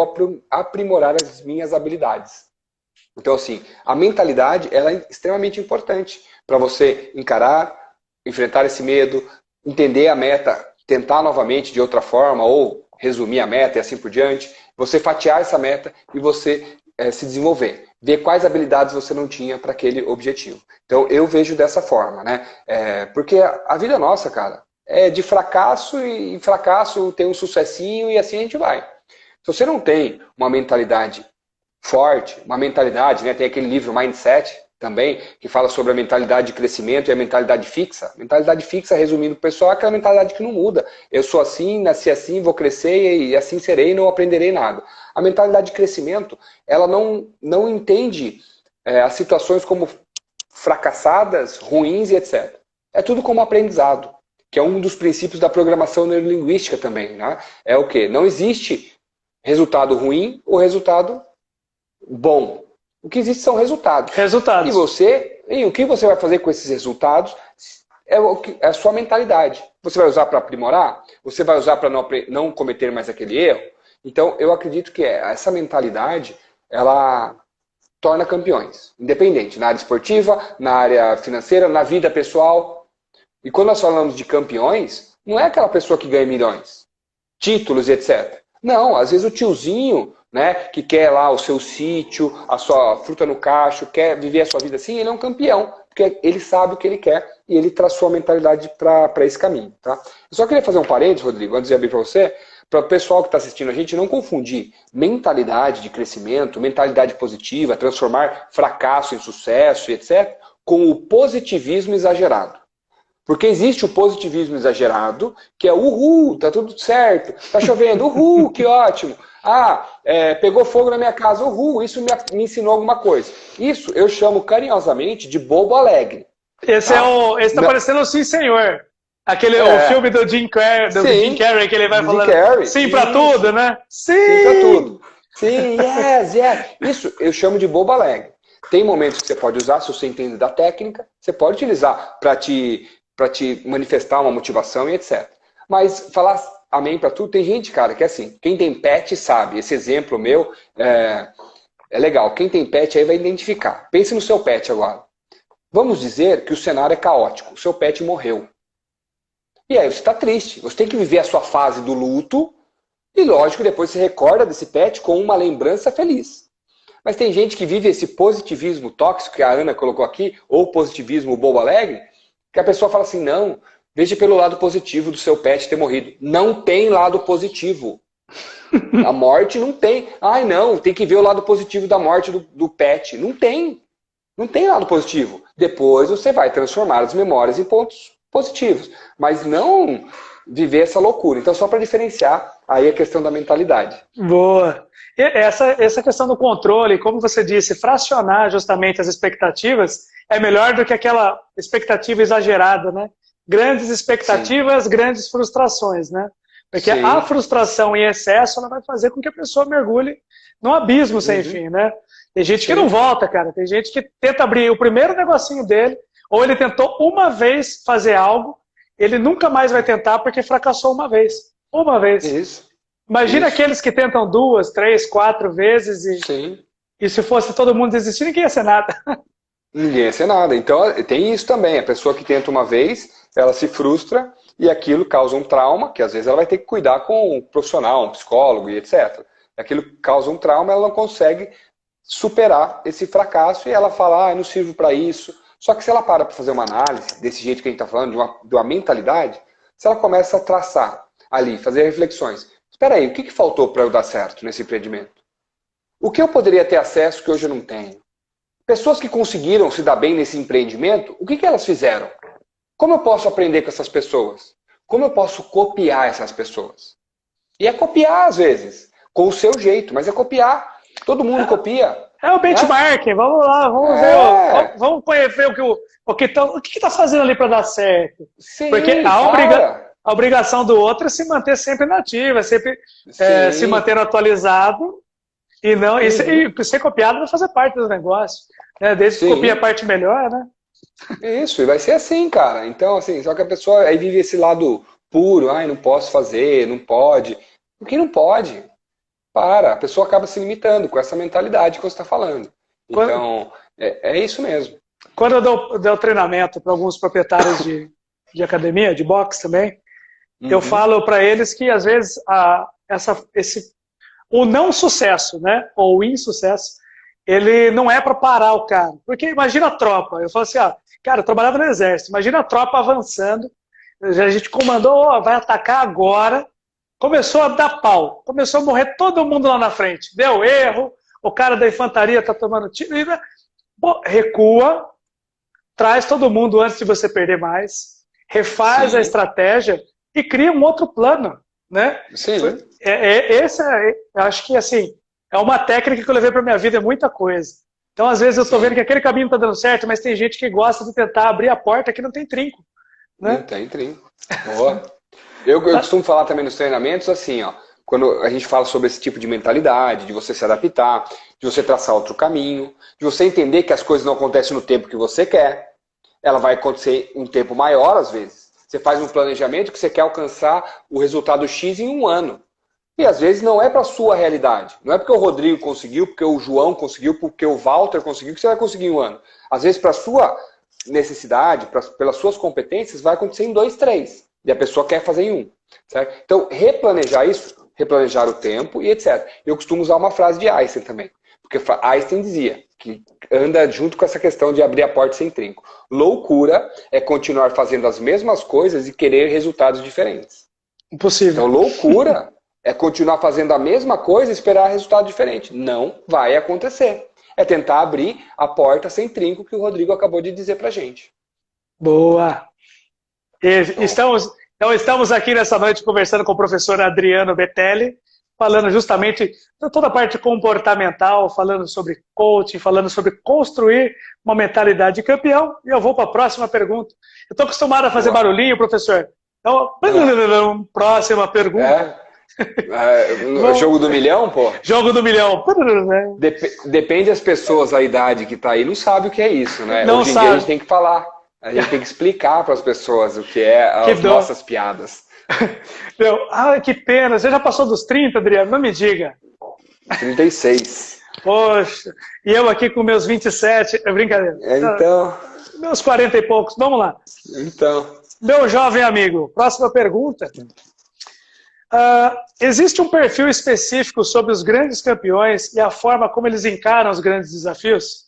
B: aprimorar as minhas habilidades. Então assim, a mentalidade ela é extremamente importante para você encarar, enfrentar esse medo, entender a meta, tentar novamente de outra forma, ou resumir a meta e assim por diante, você fatiar essa meta e você se desenvolver, ver quais habilidades você não tinha para aquele objetivo. Então eu vejo dessa forma, né? Porque a vida nossa, cara, é de fracasso e fracasso tem um sucessinho e assim a gente vai. Se você não tem uma mentalidade forte, uma mentalidade, né? Tem aquele livro Mindset, também, que fala sobre a mentalidade de crescimento e a mentalidade fixa. Mentalidade fixa, resumindo o pessoal, é aquela mentalidade que não muda. Eu sou assim, nasci assim, vou crescer e assim serei e não aprenderei nada. A mentalidade de crescimento, ela não entende as situações como fracassadas, ruins e etc. É tudo como aprendizado, que é um dos princípios da programação neurolinguística também. Né? É o quê? Não existe resultado ruim ou resultado bom. O que existe são resultados. E o que você vai fazer com esses resultados é a sua mentalidade. Você vai usar para aprimorar? Você vai usar para não cometer mais aquele erro? Então, eu acredito que essa mentalidade, ela torna campeões. Independente, na área esportiva, na área financeira, na vida pessoal. E quando nós falamos de campeões, não é aquela pessoa que ganha milhões, títulos e etc. Não, às vezes o tiozinho, né, que quer lá o seu sítio, a sua fruta no cacho, quer viver a sua vida assim, ele é um campeão, porque ele sabe o que ele quer e ele traçou a mentalidade para esse caminho. Tá? Eu só queria fazer um parênteses, Rodrigo, antes de abrir para você, para o pessoal que está assistindo a gente não confundir mentalidade de crescimento, mentalidade positiva, transformar fracasso em sucesso, etc., com o positivismo exagerado. Porque existe o positivismo exagerado, que é uhul, tá tudo certo, tá chovendo, uhul, que ótimo. Pegou fogo na minha casa, uhul, isso me ensinou alguma coisa. Isso eu chamo carinhosamente de bobo alegre.
A: Esse tá parecendo o Sim Senhor. O filme do Jim Carrey, que ele vai falando sim pra tudo, né?
B: Sim pra tudo. Sim, yes. Isso eu chamo de bobo alegre. Tem momentos que você pode usar, se você entende da técnica, você pode utilizar para te manifestar uma motivação e etc. Mas falar amém para tudo, tem gente, cara, que é assim, quem tem pet sabe, esse exemplo meu é legal. Quem tem pet aí vai identificar. Pense no seu pet agora. Vamos dizer que o cenário é caótico, o seu pet morreu. E aí você está triste, você tem que viver a sua fase do luto e lógico, depois você recorda desse pet com uma lembrança feliz. Mas tem gente que vive esse positivismo tóxico que a Ana colocou aqui, ou positivismo bobo alegre, que a pessoa fala assim, não, veja pelo lado positivo do seu pet ter morrido. Não tem lado positivo. A morte não tem. Ai não, tem que ver o lado positivo da morte do pet. Não tem. Não tem lado positivo. Depois você vai transformar as memórias em pontos positivos. Mas não viver essa loucura. Então, só para diferenciar aí a questão da mentalidade.
A: Boa. E essa questão do controle, como você disse, fracionar justamente as expectativas é melhor do que aquela expectativa exagerada, né? Grandes expectativas, sim, grandes frustrações, né? Porque sim, a frustração em excesso, ela vai fazer com que a pessoa mergulhe num abismo sem fim, né? Tem gente sim, que não volta, cara. Tem gente que tenta abrir o primeiro negocinho dele, ou ele tentou uma vez fazer algo, ele nunca mais vai tentar porque fracassou uma vez. Uma vez.
B: Isso.
A: Imagina aqueles que tentam 2, 3, 4 vezes e se fosse todo mundo desistir, ninguém ia ser nada.
B: Ninguém ia ser nada. Então tem isso também. A pessoa que tenta uma vez, ela se frustra e aquilo causa um trauma, que às vezes ela vai ter que cuidar com um profissional, um psicólogo e etc. Aquilo causa um trauma, ela não consegue superar esse fracasso e ela fala, eu não sirvo para isso. Só que se ela para fazer uma análise, desse jeito que a gente está falando, de uma mentalidade, se ela começa a traçar ali, fazer reflexões. Espera aí, o que faltou para eu dar certo nesse empreendimento? O que eu poderia ter acesso que hoje eu não tenho? Pessoas que conseguiram se dar bem nesse empreendimento, o que elas fizeram? Como eu posso aprender com essas pessoas? Como eu posso copiar essas pessoas? E é copiar às vezes, com o seu jeito, mas é copiar. Todo mundo copia.
A: É o benchmark, vamos lá, vamos ver, vamos conhecer o que está fazendo ali para dar certo. Sim, porque a obrigação do outro é se manter sempre nativo, é sempre se manter atualizado e não e ser copiado vai fazer parte do negócio. Né? Desde que copia a parte melhor, né?
B: Isso, e vai ser assim, cara. Então, assim, só que a pessoa aí vive esse lado puro, não posso fazer, não pode. Por que não pode? A pessoa acaba se limitando com essa mentalidade que você está falando. Então, é isso mesmo.
A: Quando eu dou treinamento para alguns proprietários de academia, de boxe também, eu falo para eles que, às vezes, o não sucesso, né, ou o insucesso, ele não é para parar o cara. Porque imagina a tropa. Eu falo assim, cara, eu trabalhava no exército, imagina a tropa avançando, a gente comandou, vai atacar agora, começou a dar pau, começou a morrer todo mundo lá na frente, deu erro, o cara da infantaria tá tomando tiro, recua, traz todo mundo antes de você perder mais, refaz a estratégia e cria um outro plano, né?
B: Sim.
A: Eu acho que assim, é uma técnica que eu levei para minha vida, é muita coisa. Então, às vezes eu tô vendo que aquele caminho tá dando certo, mas tem gente que gosta de tentar abrir a porta que não tem trinco, né?
B: Não tem trinco. Boa. Eu costumo falar também nos treinamentos assim, quando a gente fala sobre esse tipo de mentalidade, de você se adaptar, de você traçar outro caminho, de você entender que as coisas não acontecem no tempo que você quer, ela vai acontecer em um tempo maior às vezes. Você faz um planejamento que você quer alcançar o resultado X em 1 ano. E às vezes não é para a sua realidade. Não é porque o Rodrigo conseguiu, porque o João conseguiu, porque o Walter conseguiu, que você vai conseguir em 1 ano. Às vezes para a sua necessidade, pelas suas competências, vai acontecer em 2, 3. E a pessoa quer fazer em 1. Certo? Então, replanejar isso, replanejar o tempo e etc. Eu costumo usar uma frase de Einstein também. Porque Einstein dizia, que anda junto com essa questão de abrir a porta sem trinco. Loucura é continuar fazendo as mesmas coisas e querer resultados diferentes.
A: Impossível.
B: Então, loucura é continuar fazendo a mesma coisa e esperar resultado diferente. Não vai acontecer. É tentar abrir a porta sem trinco que o Rodrigo acabou de dizer pra gente.
A: Boa! Estamos aqui nessa noite conversando com o professor Adriano Betelli, falando justamente de toda a parte comportamental, falando sobre coaching, falando sobre construir uma mentalidade de campeão. E eu vou para a próxima pergunta. Eu estou acostumado a fazer barulhinho, professor. Então, próxima pergunta.
B: Jogo do milhão, pô?
A: Jogo do milhão.
B: Depende das pessoas, a idade que tá aí, não sabe o que é isso, né?
A: Não
B: Hoje em
A: sabe.
B: dia a gente tem que falar. A gente tem que explicar para as pessoas o que é as nossas piadas.
A: Que pena. Você já passou dos 30, Adriano? Não me diga.
B: 36.
A: Poxa. E eu aqui com meus 27. É brincadeira.
B: Então.
A: Meus 40 e poucos. Vamos lá.
B: Então.
A: Meu jovem amigo, próxima pergunta. Existe um perfil específico sobre os grandes campeões e a forma como eles encaram os grandes desafios?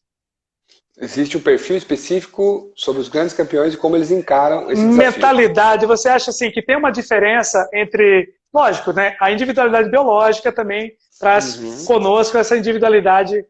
B: Existe um perfil específico sobre os grandes campeões e como eles encaram esse desafio.
A: Mentalidade, você acha assim que tem uma diferença entre, lógico, né? A individualidade biológica também traz conosco essa individualidade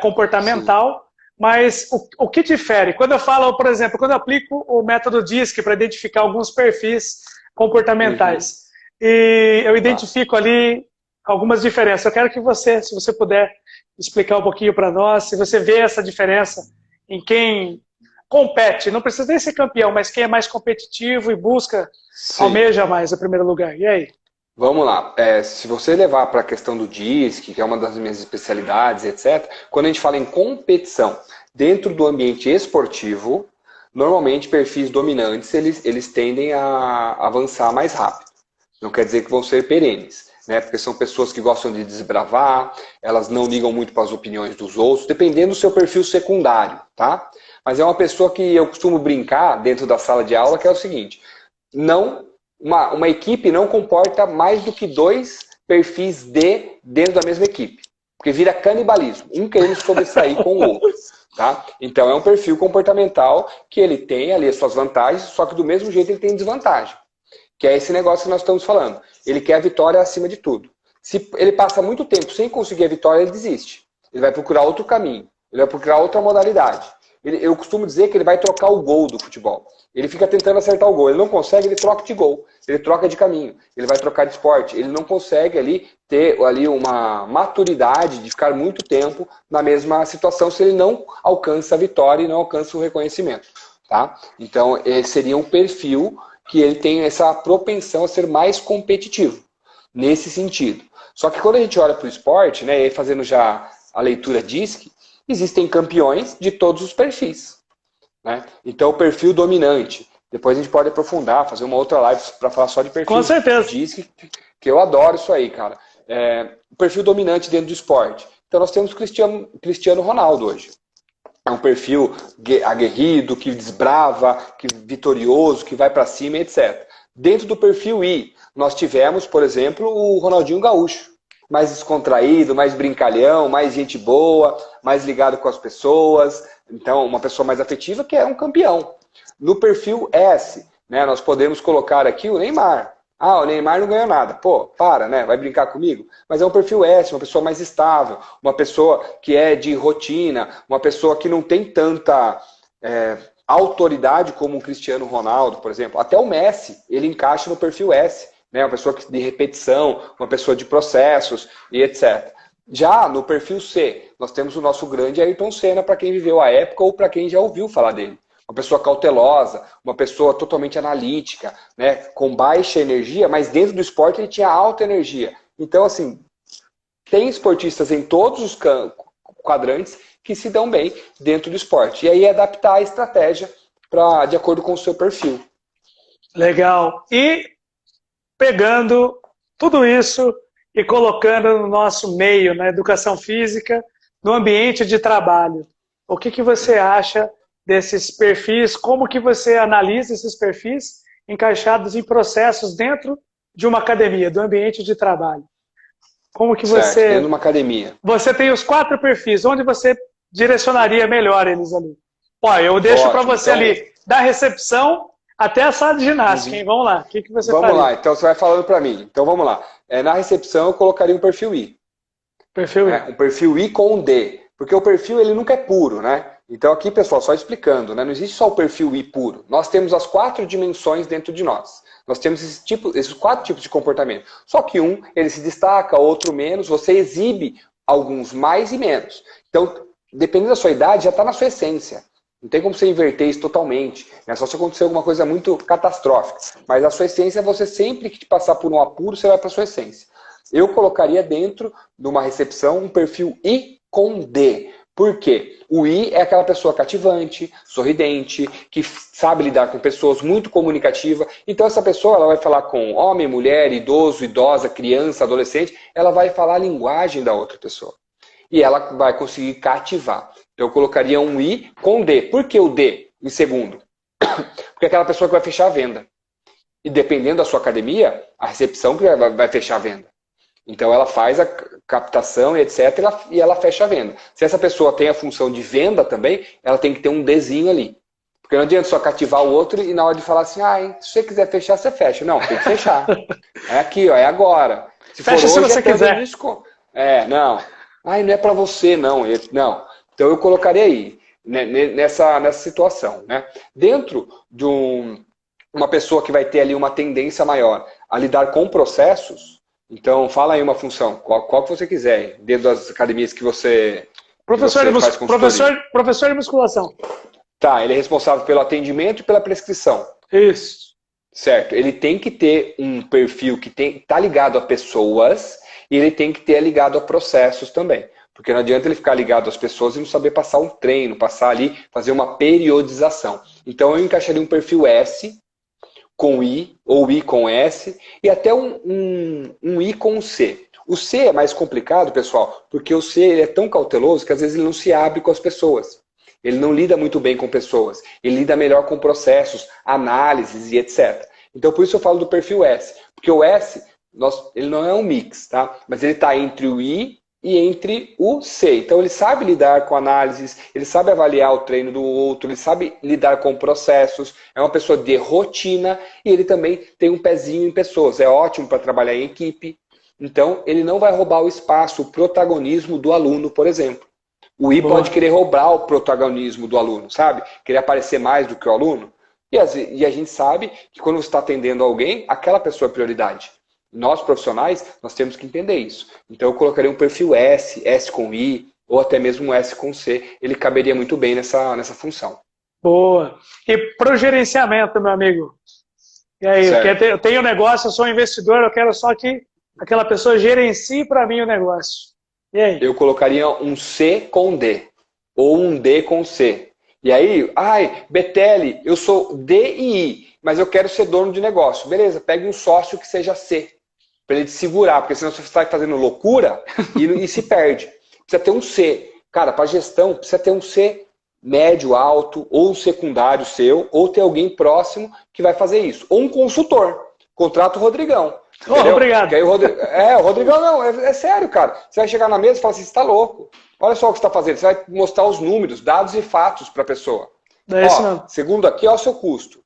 A: comportamental, sim. Mas o que difere? Quando eu falo, por exemplo, quando eu aplico o método DISC para identificar alguns perfis comportamentais, e eu identifico ali algumas diferenças. Eu quero que você, se você puder explicar um pouquinho para nós, se você vê essa diferença em quem compete, não precisa nem ser campeão, mas quem é mais competitivo e busca, sim, almeja mais o primeiro lugar. E aí?
B: Vamos lá. Se você levar para a questão do DISC, que é uma das minhas especialidades, etc., quando a gente fala em competição dentro do ambiente esportivo, normalmente perfis dominantes eles tendem a avançar mais rápido. Não quer dizer que vão ser perenes, né? Porque são pessoas que gostam de desbravar, elas não ligam muito para as opiniões dos outros, dependendo do seu perfil secundário, tá? Mas é uma pessoa que eu costumo brincar dentro da sala de aula, que é o seguinte: uma equipe não comporta mais do que 2 perfis D dentro da mesma equipe, porque vira canibalismo, um querendo sobressair com o outro, tá? Então é um perfil comportamental que ele tem ali as suas vantagens, só que do mesmo jeito ele tem desvantagem. Que é esse negócio que nós estamos falando. Ele quer a vitória acima de tudo. Se ele passa muito tempo sem conseguir a vitória, ele desiste. Ele vai procurar outro caminho. Ele vai procurar outra modalidade. Eu costumo dizer que ele vai trocar o gol do futebol. Ele fica tentando acertar o gol. Ele não consegue, ele troca de gol. Ele troca de caminho. Ele vai trocar de esporte. Ele não consegue ali ter ali uma maturidade de ficar muito tempo na mesma situação se ele não alcança a vitória e não alcança o reconhecimento. Tá? Então, esse seria um perfil que ele tem essa propensão a ser mais competitivo, nesse sentido. Só que quando a gente olha para o esporte, né, e aí fazendo já a leitura DISC, existem campeões de todos os perfis. Né? Então o perfil dominante, depois a gente pode aprofundar, fazer uma outra live para falar só de perfil.
A: Com certeza.
B: DISC, que eu adoro isso aí, cara. O perfil dominante dentro do esporte. Então nós temos Cristiano Ronaldo hoje. É um perfil aguerrido, que desbrava, que vitorioso, que vai para cima, etc. Dentro do perfil I, nós tivemos, por exemplo, o Ronaldinho Gaúcho. Mais descontraído, mais brincalhão, mais gente boa, mais ligado com as pessoas. Então, uma pessoa mais afetiva que é um campeão. No perfil S, né, nós podemos colocar aqui o Neymar. Ah, o Neymar não ganhou nada. Pô, para, né? Vai brincar comigo? Mas é um perfil S, uma pessoa mais estável, uma pessoa que é de rotina, uma pessoa que não tem tanta autoridade como o Cristiano Ronaldo, por exemplo. Até o Messi, ele encaixa no perfil S, né? Uma pessoa de repetição, uma pessoa de processos e etc. Já no perfil C, nós temos o nosso grande Ayrton Senna, para quem viveu a época ou para quem já ouviu falar dele. Uma pessoa cautelosa, uma pessoa totalmente analítica, né, com baixa energia, mas dentro do esporte ele tinha alta energia. Então, assim, tem esportistas em todos os quadrantes que se dão bem dentro do esporte. E aí é adaptar a estratégia de acordo com o seu perfil.
A: Legal. E pegando tudo isso e colocando no nosso meio, na educação física, no ambiente de trabalho, o que você acha desses perfis, como que você analisa esses perfis encaixados em processos dentro de uma academia, do ambiente de trabalho? Como que
B: certo,
A: você...
B: dentro de uma academia.
A: Você tem os 4 perfis, onde você direcionaria melhor eles ali? Ó, eu deixo para você então... ali, da recepção até a sala de ginástica, hein? Vamos lá, o que você faria?
B: Vamos lá, então você vai falando para mim. Então vamos lá. Na recepção eu colocaria um perfil I.
A: Perfil I.
B: Um perfil I com um D. Porque o perfil ele nunca é puro, né? Então aqui, pessoal, só explicando, né? Não existe só o perfil I puro. Nós temos as 4 dimensões dentro de nós. Nós temos esses 4 tipos de comportamento. Só que um, ele se destaca, outro menos. Você exibe alguns mais e menos. Então, dependendo da sua idade, já está na sua essência. Não tem como você inverter isso totalmente. É só se acontecer alguma coisa muito catastrófica. Mas a sua essência, você sempre que te passar por um apuro, você vai para a sua essência. Eu colocaria dentro de uma recepção um perfil I com D. Por quê? O I é aquela pessoa cativante, sorridente, que sabe lidar com pessoas, muito comunicativa. Então essa pessoa ela vai falar com homem, mulher, idoso, idosa, criança, adolescente. Ela vai falar a linguagem da outra pessoa. E ela vai conseguir cativar. Então eu colocaria um I com D. Por que o D em segundo? Porque é aquela pessoa que vai fechar a venda. E dependendo da sua academia, a recepção que vai fechar a venda. Então ela faz a captação e etc. E ela fecha a venda. Se essa pessoa tem a função de venda também, ela tem que ter um Dzinho ali. Porque não adianta só cativar o outro e na hora de falar assim, se você quiser fechar, você fecha. Não, tem que fechar. É aqui, ó, é agora.
A: Se fecha se você quiser.
B: Não. Não é para você, não. Não. Então eu colocaria aí, nessa situação. Né? Dentro de uma pessoa que vai ter ali uma tendência maior a lidar com processos, então fala aí uma função, qual que você quiser, dentro das academias que você,
A: professor de musculação.
B: Tá, ele é responsável pelo atendimento e pela prescrição.
A: Isso.
B: Certo, ele tem que ter um perfil que está ligado a pessoas e ele tem que ter ligado a processos também. Porque não adianta ele ficar ligado às pessoas e não saber passar um treino, passar ali, fazer uma periodização. Então eu encaixaria um perfil S com I, ou I com S, e até um I com C. O C é mais complicado, pessoal, porque o C ele é tão cauteloso que às vezes ele não se abre com as pessoas. Ele não lida muito bem com pessoas. Ele lida melhor com processos, análises e etc. Então por isso eu falo do perfil S. Porque o S, ele não é um mix, tá? Mas ele está entre o I e entre o C. Então ele sabe lidar com análises, ele sabe avaliar o treino do outro, ele sabe lidar com processos, é uma pessoa de rotina e ele também tem um pezinho em pessoas. É ótimo para trabalhar em equipe. Então ele não vai roubar o espaço, o protagonismo do aluno, por exemplo. O I pode querer roubar o protagonismo do aluno, sabe? Querer aparecer mais do que o aluno. E a gente sabe que quando você está atendendo alguém, aquela pessoa é prioridade. Nós, profissionais, nós temos que entender isso. Então eu colocaria um perfil S, S com I, ou até mesmo um S com C. Ele caberia muito bem nessa função.
A: Boa. E para o gerenciamento, meu amigo? E aí, eu tenho um negócio, eu sou um investidor, eu quero só que aquela pessoa gerencie para mim o negócio. E aí?
B: Eu colocaria um C com D, ou um D com C. E aí, Betelli, eu sou D e I, mas eu quero ser dono de negócio. Beleza, pegue um sócio que seja C, para ele te segurar, porque senão você está fazendo loucura e se perde. Precisa ter um C. Cara, para gestão, precisa ter um C médio, alto, ou um secundário seu, ou ter alguém próximo que vai fazer isso. Ou um consultor. Contrata o Rodrigão.
A: Obrigado.
B: Aí o Rodrigão não, é sério, cara. Você vai chegar na mesa e falar assim, você está louco. Olha só o que você está fazendo. Você vai mostrar os números, dados e fatos para a pessoa.
A: É isso mesmo.
B: Segundo aqui, olha o seu custo.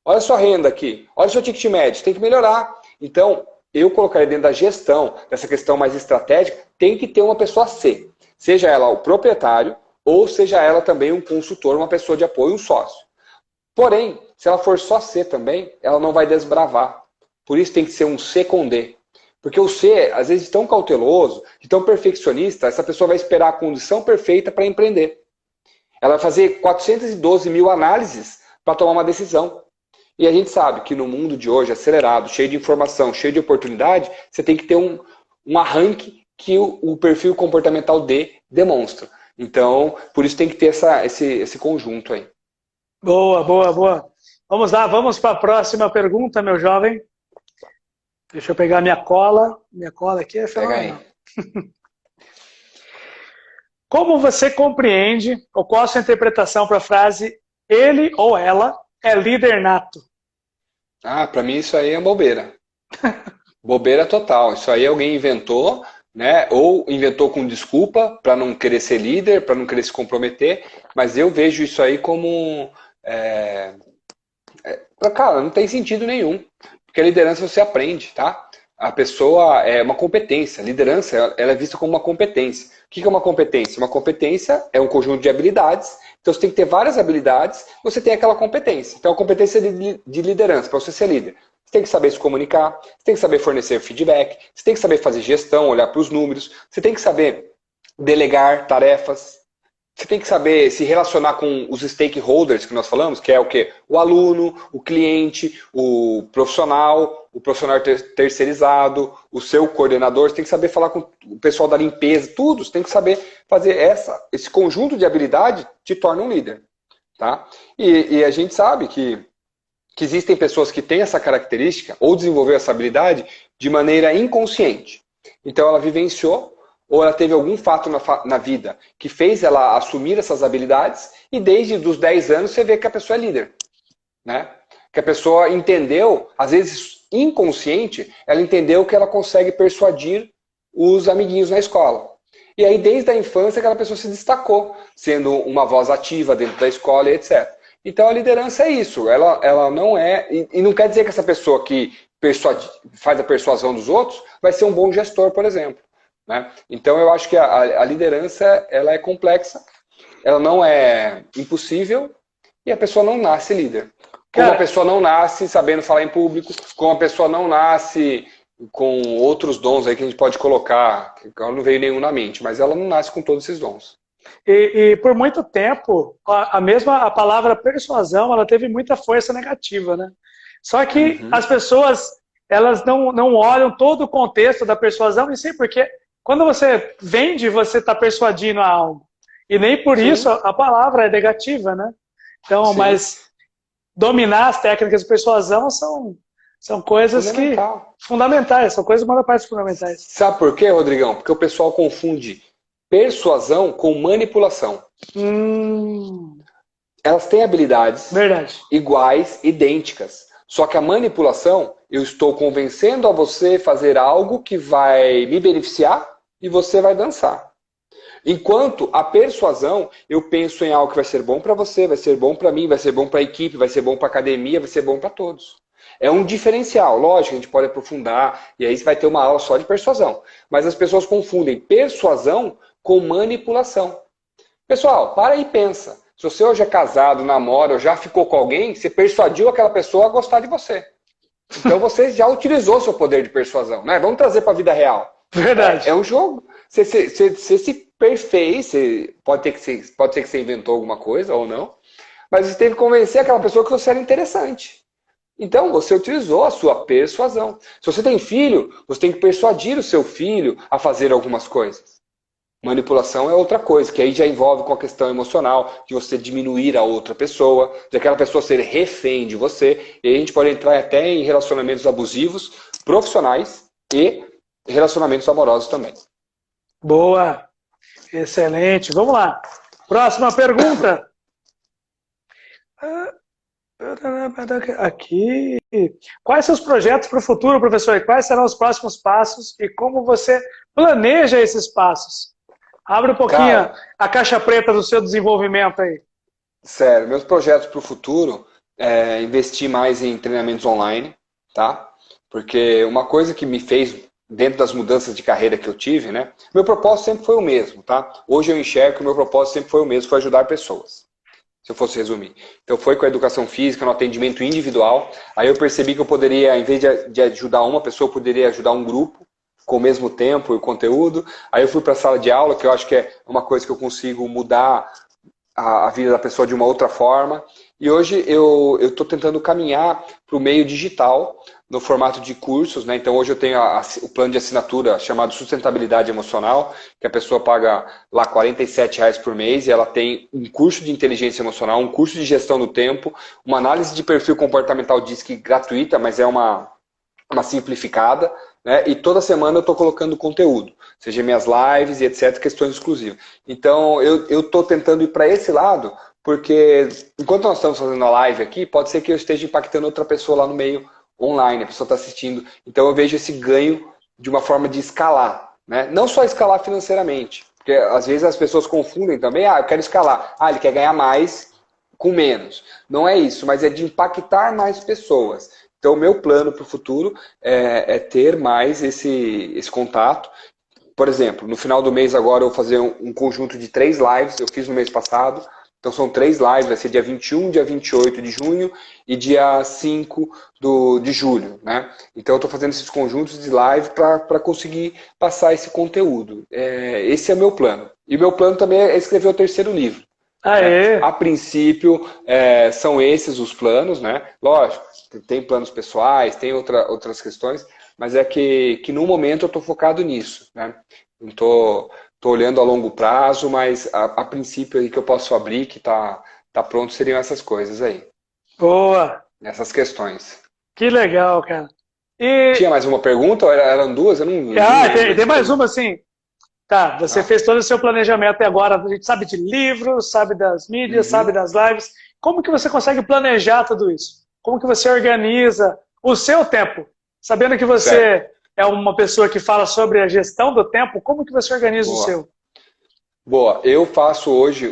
B: Olha a sua renda aqui. Olha o seu ticket médio. Você tem que melhorar. Então, eu colocaria dentro da gestão, dessa questão mais estratégica, tem que ter uma pessoa C. Seja ela o proprietário, ou seja ela também um consultor, uma pessoa de apoio, um sócio. Porém, se ela for só C também, ela não vai desbravar. Por isso tem que ser um C com D. Porque o C, às vezes, tão cauteloso, de tão perfeccionista, essa pessoa vai esperar a condição perfeita para empreender. Ela vai fazer 412 mil análises para tomar uma decisão. E a gente sabe que no mundo de hoje, acelerado, cheio de informação, cheio de oportunidade, você tem que ter um arranque que o perfil comportamental D demonstra. Então, por isso tem que ter esse conjunto aí.
A: Boa. Vamos lá, vamos para a próxima pergunta, meu jovem. Deixa eu pegar minha cola. Minha cola aqui é fenomenal. Como você compreende, ou qual a sua interpretação para a frase ele ou ela é líder nato?
B: Para mim isso aí é bobeira. Bobeira total. Isso aí alguém inventou, né? Ou inventou com desculpa para não querer ser líder, para não querer se comprometer. Mas eu vejo isso aí como... Cara, não tem sentido nenhum. Porque a liderança você aprende, tá? A pessoa é uma competência. A liderança ela é vista como uma competência. O que é uma competência? Uma competência é um conjunto de habilidades. Então você tem que ter várias habilidades, você tem aquela competência. Então a competência de liderança, para você ser líder. Você tem que saber se comunicar, você tem que saber fornecer feedback, você tem que saber fazer gestão, olhar para os números, você tem que saber delegar tarefas, Você tem que saber se relacionar com os stakeholders que nós falamos, que é o quê? O aluno, o cliente, o profissional terceirizado, o seu coordenador. Você tem que saber falar com o pessoal da limpeza, tudo. Você tem que saber fazer esse conjunto de habilidade te torna um líder. Tá? E a gente sabe que existem pessoas que têm essa característica ou desenvolveu essa habilidade de maneira inconsciente. Então ela vivenciou ou ela teve algum fato na vida que fez ela assumir essas habilidades e desde os 10 anos você vê que a pessoa é líder. Né? Que a pessoa entendeu, às vezes inconsciente, ela entendeu que ela consegue persuadir os amiguinhos na escola. E aí desde a infância aquela pessoa se destacou, sendo uma voz ativa dentro da escola e etc. Então a liderança é isso, ela não é, e não quer dizer que essa pessoa que faz a persuasão dos outros vai ser um bom gestor, por exemplo. Né? Então eu acho que a liderança ela é complexa, ela não é impossível e a pessoa não nasce líder. Como a pessoa não nasce sabendo falar em público, como a pessoa não nasce com outros dons aí que a gente pode colocar, que não veio nenhum na mente, mas ela não nasce com todos esses dons.
A: E por muito tempo, a palavra persuasão, ela teve muita força negativa, né? Só que as pessoas, elas não olham todo o contexto da persuasão, e sim porque quando você vende, você está persuadindo a algo. E nem por isso a palavra é negativa, né? Então, mas dominar as técnicas de persuasão são coisas fundamentais, são coisas fundamentais.
B: Sabe por quê, Rodrigão? Porque o pessoal confunde persuasão com manipulação. Elas têm habilidades iguais, idênticas. Só que a manipulação, eu estou convencendo a você fazer algo que vai me beneficiar e você vai dançar. Enquanto a persuasão, eu penso em algo que vai ser bom para você, vai ser bom para mim, vai ser bom para a equipe, vai ser bom para a academia, vai ser bom para todos. É um diferencial. Lógico, a gente pode aprofundar e aí você vai ter uma aula só de persuasão. Mas as pessoas confundem persuasão com manipulação. Pessoal, para aí e pensa. Se você hoje é casado, namora ou já ficou com alguém, você persuadiu aquela pessoa a gostar de você. Então você já utilizou seu poder de persuasão. Né? Vamos trazer para a vida real.
A: Verdade.
B: É um jogo. Você se perfez, pode ser que você inventou alguma coisa ou não, mas você teve que convencer aquela pessoa que você era interessante. Então, você utilizou a sua persuasão. Se você tem filho, você tem que persuadir o seu filho a fazer algumas coisas. Manipulação é outra coisa, que aí já envolve com a questão emocional, de você diminuir a outra pessoa, de aquela pessoa ser refém de você. E aí a gente pode entrar até em relacionamentos abusivos, profissionais e relacionamentos amorosos também.
A: Boa! Excelente. Vamos lá. Próxima pergunta. Aqui. Quais são os projetos para o futuro, professor? E quais serão os próximos passos e como você planeja esses passos? Abre um pouquinho a caixa preta do seu desenvolvimento aí.
B: Sério, meus projetos para o futuro é investir mais em treinamentos online, tá? Porque uma coisa que me fez, dentro das mudanças de carreira que eu tive, né? Meu propósito sempre foi o mesmo, tá? Hoje eu enxergo que o meu propósito sempre foi o mesmo, foi ajudar pessoas. Se eu fosse resumir. Então foi com a educação física, no atendimento individual. Aí eu percebi que eu poderia, em vez de ajudar uma pessoa, eu poderia ajudar um grupo, com o mesmo tempo e o conteúdo. Aí eu fui para a sala de aula, que eu acho que é uma coisa que eu consigo mudar a vida da pessoa de uma outra forma. E hoje eu estou tentando caminhar para o meio digital, no formato de cursos, né? Então hoje eu tenho o plano de assinatura chamado Sustentabilidade Emocional, que a pessoa paga lá R$ 47 por mês e ela tem um curso de inteligência emocional, um curso de gestão do tempo, uma análise de perfil comportamental DISC gratuita, mas é uma simplificada, né? E toda semana eu estou colocando conteúdo, seja minhas lives e etc, questões exclusivas. Então eu estou tentando ir para esse lado, porque enquanto nós estamos fazendo a live aqui, pode ser que eu esteja impactando outra pessoa lá no meio online, a pessoa está assistindo. Então eu vejo esse ganho de uma forma de escalar, né? Não só escalar financeiramente, porque às vezes as pessoas confundem também, eu quero escalar, ele quer ganhar mais com menos. Não é isso, mas é de impactar mais pessoas. Então o meu plano para o futuro é ter mais esse contato. Por exemplo, no final do mês agora eu vou fazer um conjunto de 3 lives, eu fiz no mês passado, Então são 3 lives, vai ser dia 21, dia 28 de junho e dia 5 de julho, né? Então eu estou fazendo esses conjuntos de live para conseguir passar esse conteúdo. Esse é o meu plano. E o meu plano também é escrever o 3º livro. Né? A princípio, são esses os planos, né? Lógico, tem planos pessoais, tem outras questões, mas é que no momento eu estou focado nisso, né? Não estou olhando a longo prazo, mas a princípio aí que eu posso abrir, que tá pronto, seriam essas coisas aí.
A: Boa!
B: Essas questões.
A: Que legal, cara.
B: Tinha mais uma pergunta? Ou eram 2? Eu não
A: tem mais uma, assim. Tá, você fez todo o seu planejamento e agora a gente sabe de livros, sabe das mídias, sabe das lives. Como que você consegue planejar tudo isso? Como que você organiza o seu tempo? Sabendo que você é uma pessoa que fala sobre a gestão do tempo, como que você organiza o seu?
B: Boa, eu faço hoje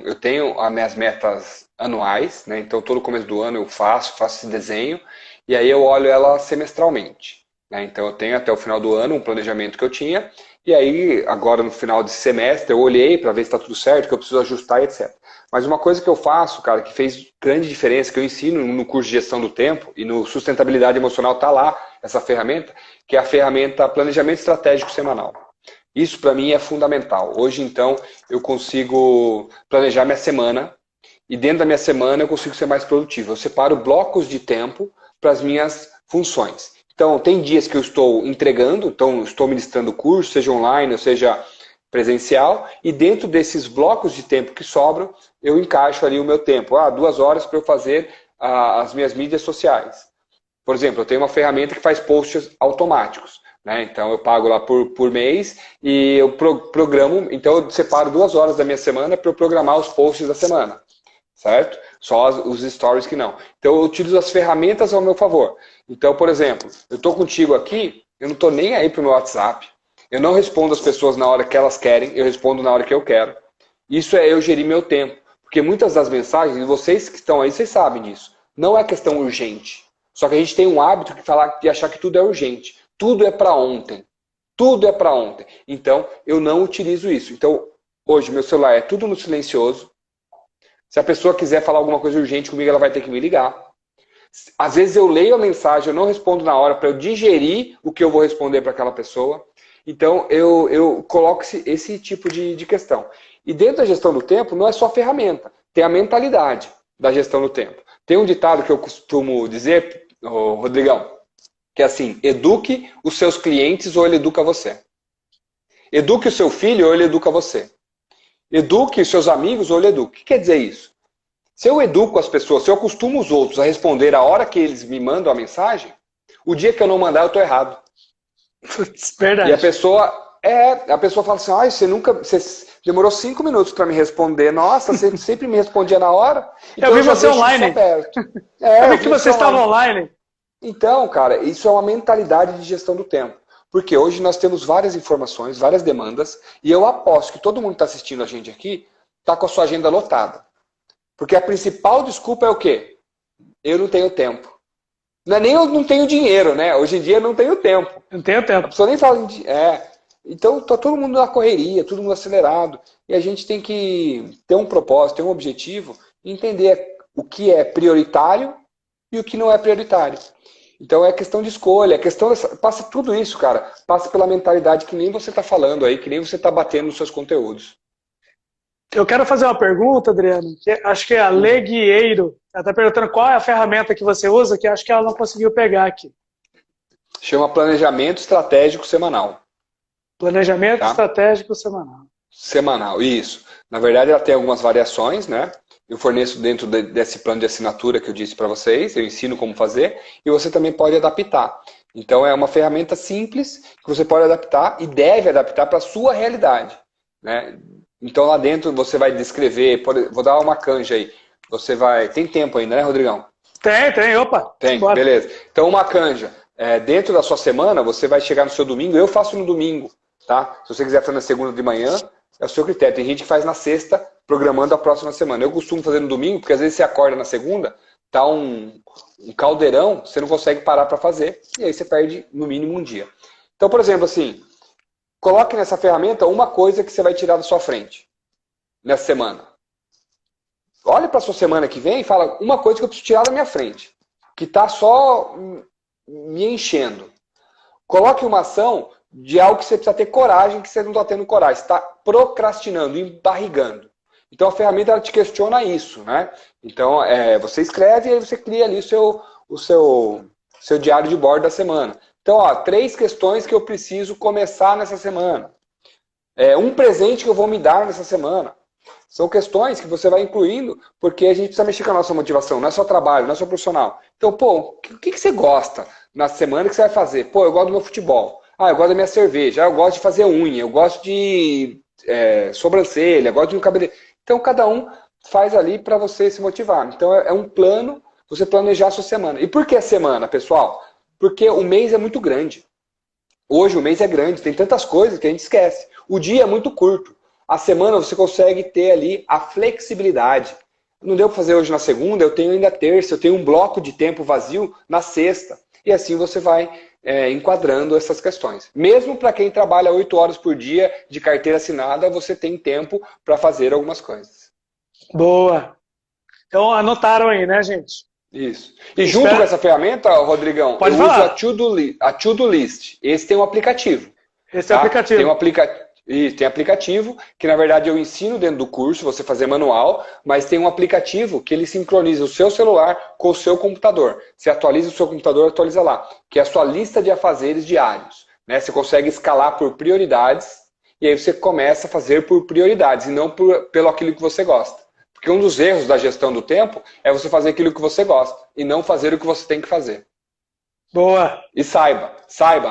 B: eu tenho as minhas metas anuais, né? Então todo começo do ano eu faço esse desenho e aí eu olho ela semestralmente. Né? Então eu tenho até o final do ano um planejamento que eu tinha e aí agora no final de semestre eu olhei para ver se está tudo certo, que eu preciso ajustar e etc. Mas uma coisa que eu faço, cara, que fez grande diferença, que eu ensino no curso de gestão do tempo e no sustentabilidade emocional tá lá essa ferramenta, que é a ferramenta Planejamento Estratégico Semanal. Isso para mim é fundamental. Hoje, então, eu consigo planejar minha semana e dentro da minha semana eu consigo ser mais produtivo. Eu separo blocos de tempo para as minhas funções. Então, tem dias que eu estou entregando, então estou ministrando curso, seja online ou seja presencial, e dentro desses blocos de tempo que sobram, eu encaixo ali o meu tempo. 2 horas para eu fazer as minhas mídias sociais. Por exemplo, eu tenho uma ferramenta que faz posts automáticos. Né? Então eu pago lá por mês e eu programo, então eu separo 2 horas da minha semana para eu programar os posts da semana, certo? Só os stories que não. Então eu utilizo as ferramentas ao meu favor. Então, por exemplo, eu estou contigo aqui, eu não estou nem aí para o meu WhatsApp, eu não respondo as pessoas na hora que elas querem, eu respondo na hora que eu quero. Isso é eu gerir meu tempo, porque muitas das mensagens, e vocês que estão aí, vocês sabem disso, não é questão urgente. Só que a gente tem um hábito de achar que tudo é urgente. Tudo é para ontem. Tudo é para ontem. Então, eu não utilizo isso. Então, hoje, meu celular é tudo no silencioso. Se a pessoa quiser falar alguma coisa urgente comigo, ela vai ter que me ligar. Às vezes eu leio a mensagem, eu não respondo na hora para eu digerir o que eu vou responder para aquela pessoa. Então, eu coloco esse tipo de questão. E dentro da gestão do tempo, não é só ferramenta. Tem a mentalidade da gestão do tempo. Tem um ditado que eu costumo dizer, Rodrigão, que é assim: eduque os seus clientes ou ele educa você. Eduque o seu filho ou ele educa você. Eduque os seus amigos ou ele educa. O que quer dizer isso? Se eu educo as pessoas, se eu acostumo os outros a responder a hora que eles me mandam a mensagem, o dia que eu não mandar eu estou errado.
A: Verdade.
B: E a pessoa fala assim: você demorou 5 minutos para me responder. Nossa, você sempre me respondia na hora. Então
A: eu vi você online. Eu vi que você estava online.
B: Então, cara, isso é uma mentalidade de gestão do tempo. Porque hoje nós temos várias informações, várias demandas, e eu aposto que todo mundo que está assistindo a gente aqui está com a sua agenda lotada. Porque a principal desculpa é o quê? Eu não tenho tempo. Não é nem eu não tenho dinheiro, né? Hoje em dia eu não tenho tempo.
A: Não tenho tempo.
B: A pessoa nem fala em Então está todo mundo na correria, todo mundo acelerado. E a gente tem que ter um propósito, ter um objetivo, e entender o que é prioritário e o que não é prioritário. Então é questão de escolha, passa tudo isso, cara. Passa pela mentalidade que nem você está falando aí, que nem você está batendo nos seus conteúdos.
A: Eu quero fazer uma pergunta, Adriano, que acho que é a Lê Guieiro. Ela está perguntando qual é a ferramenta que você usa, que acho que ela não conseguiu pegar aqui.
B: Chama Planejamento Estratégico Semanal.
A: Planejamento Estratégico Semanal.
B: Semanal, isso. Na verdade, ela tem algumas variações, né? Eu forneço dentro desse plano de assinatura que eu disse para vocês, eu ensino como fazer, e você também pode adaptar. Então, é uma ferramenta simples que você pode adaptar e deve adaptar para a sua realidade. Né? Então, lá dentro você vai descrever, vou dar uma canja aí. Você vai... Tem tempo ainda, né, Rodrigão?
A: Tem, opa.
B: Tem, bora. Beleza. Então, uma canja. Dentro da sua semana, você vai chegar no seu domingo, eu faço no domingo, tá? Se você quiser fazer na segunda de manhã, é o seu critério. Tem gente que faz na sexta, programando a próxima semana. Eu costumo fazer no domingo, porque às vezes você acorda na segunda, tá um caldeirão, você não consegue parar para fazer, e aí você perde no mínimo um dia. Então, por exemplo, assim, coloque nessa ferramenta uma coisa que você vai tirar da sua frente nessa semana. olhe para a sua semana que vem e fala uma coisa que eu preciso tirar da minha frente, que está só me enchendo. Coloque uma ação de algo que você precisa ter coragem, que você não está tendo coragem. Você está procrastinando, embarrigando. Então a ferramenta ela te questiona isso, né? Então você escreve e aí você cria ali o seu diário de bordo da semana. Então, 3 questões que eu preciso começar nessa semana. Um presente que eu vou me dar nessa semana. São questões que você vai incluindo, porque a gente precisa mexer com a nossa motivação, não é só trabalho, não é só profissional. Então, o que você gosta na semana que você vai fazer? Eu gosto do meu futebol. Eu gosto da minha cerveja, eu gosto de fazer unha, eu gosto de sobrancelha, eu gosto de um cabelo. Então, cada um faz ali para você se motivar. Então, é um plano, você planejar a sua semana. E por que a semana, pessoal? Porque o mês é muito grande. Hoje o mês é grande, tem tantas coisas que a gente esquece. O dia é muito curto. A semana você consegue ter ali a flexibilidade. Não deu para fazer hoje na segunda, eu tenho ainda terça, eu tenho um bloco de tempo vazio na sexta. E assim você vai enquadrando essas questões. Mesmo para quem trabalha 8 horas por dia de carteira assinada, você tem tempo para fazer algumas coisas.
A: Boa. Então anotaram aí, né, gente?
B: Isso. E junto com essa ferramenta, Rodrigão,
A: Pode
B: eu
A: falar.
B: uso a To-Do List. Esse tem um aplicativo.
A: Esse é o aplicativo.
B: Tem aplicativo que, na verdade, eu ensino dentro do curso, você fazer manual, mas tem um aplicativo que ele sincroniza o seu celular com o seu computador. Você atualiza o seu computador, atualiza lá, que é a sua lista de afazeres diários. Né? Você consegue escalar por prioridades e aí você começa a fazer por prioridades e não pelo aquilo que você gosta. Porque um dos erros da gestão do tempo é você fazer aquilo que você gosta e não fazer o que você tem que fazer.
A: Boa.
B: E saiba,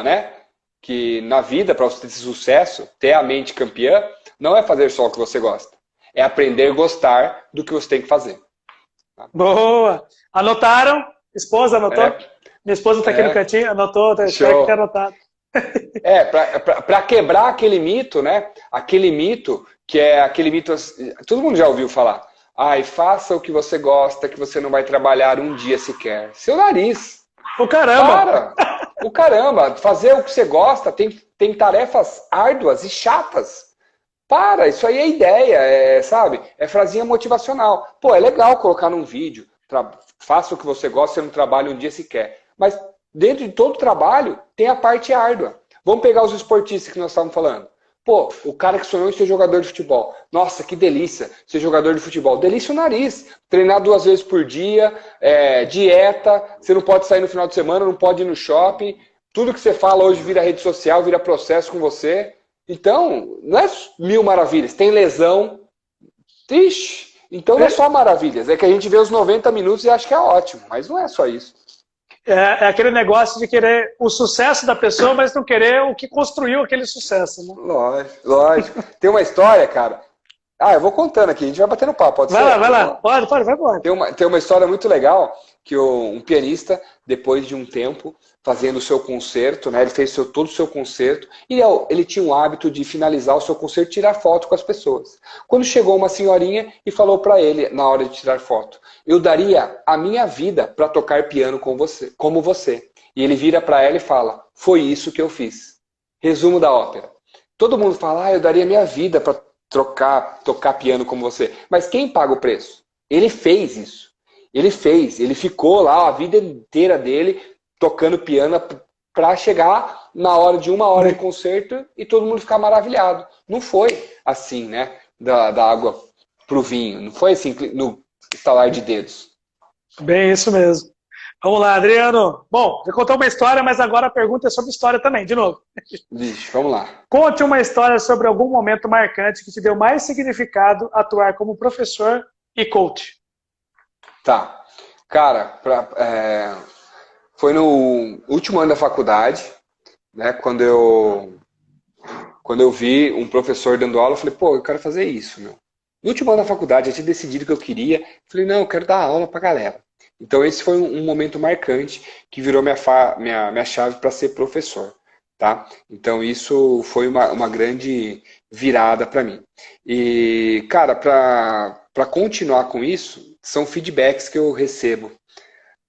B: né? Que na vida, para você ter sucesso, ter a mente campeã, não é fazer só o que você gosta. É aprender a gostar do que você tem que fazer.
A: Boa. Anotaram? Esposa anotou? Minha esposa está aqui no cantinho, anotou, espero que tenha anotado.
B: Para quebrar aquele mito, né? Aquele mito que é aquele mito, todo mundo já ouviu falar. Faça o que você gosta, que você não vai trabalhar um dia sequer. Seu nariz.
A: O caramba!
B: O caramba, fazer o que você gosta tem tarefas árduas e chatas. Isso aí é ideia, sabe? É frasinha motivacional. É legal colocar num vídeo, faça o que você gosta, você não trabalha um dia sequer. Mas dentro de todo trabalho tem a parte árdua. Vamos pegar os esportistas que nós estávamos falando. O cara que sonhou em ser jogador de futebol. Nossa, que delícia ser jogador de futebol. Delícia o nariz. Treinar 2 vezes por dia, dieta, você não pode sair no final de semana, não pode ir no shopping. Tudo que você fala hoje vira rede social, vira processo com você. Então, não é 1000 maravilhas. Tem lesão. Ixi, então não é só maravilhas. É que a gente vê os 90 minutos e acha que é ótimo. Mas não é só isso.
A: É aquele negócio de querer o sucesso da pessoa, mas não querer o que construiu aquele sucesso. Né?
B: Lógico. Tem uma história, cara. Eu vou contando aqui, a gente vai batendo papo, pode ser?
A: Vai lá. Pode, vai embora.
B: Tem uma história muito legal, que um pianista, depois de um tempo, fazendo o seu concerto, né, ele fez todo o seu concerto, e ele tinha o hábito de finalizar o seu concerto e tirar foto com as pessoas. Quando chegou uma senhorinha e falou para ele, na hora de tirar foto, eu daria a minha vida para tocar piano como você. E ele vira para ela e fala, foi isso que eu fiz. Resumo da ópera. Todo mundo fala, eu daria a minha vida para tocar piano como você. Mas quem paga o preço? Ele fez isso. Ele ficou lá a vida inteira dele tocando piano para chegar na hora de 1 hora de concerto e todo mundo ficar maravilhado. Não foi assim, né? Da água pro vinho. Não foi assim no estalar de dedos.
A: Bem, isso mesmo. Vamos lá, Adriano. Bom, já contou uma história, mas agora a pergunta é sobre história também, de novo.
B: Vixe, vamos lá.
A: Conte uma história sobre algum momento marcante que te deu mais significado atuar como professor e coach.
B: Tá. Cara, foi no último ano da faculdade, né, quando eu vi um professor dando aula, eu falei, eu quero fazer isso, meu. No último ano da faculdade, eu tinha decidido que eu queria, falei, não, eu quero dar aula pra galera. Então esse foi um momento marcante que virou minha chave para ser professor. Tá? Então isso foi uma grande virada para mim. E, cara, para continuar com isso, são feedbacks que eu recebo.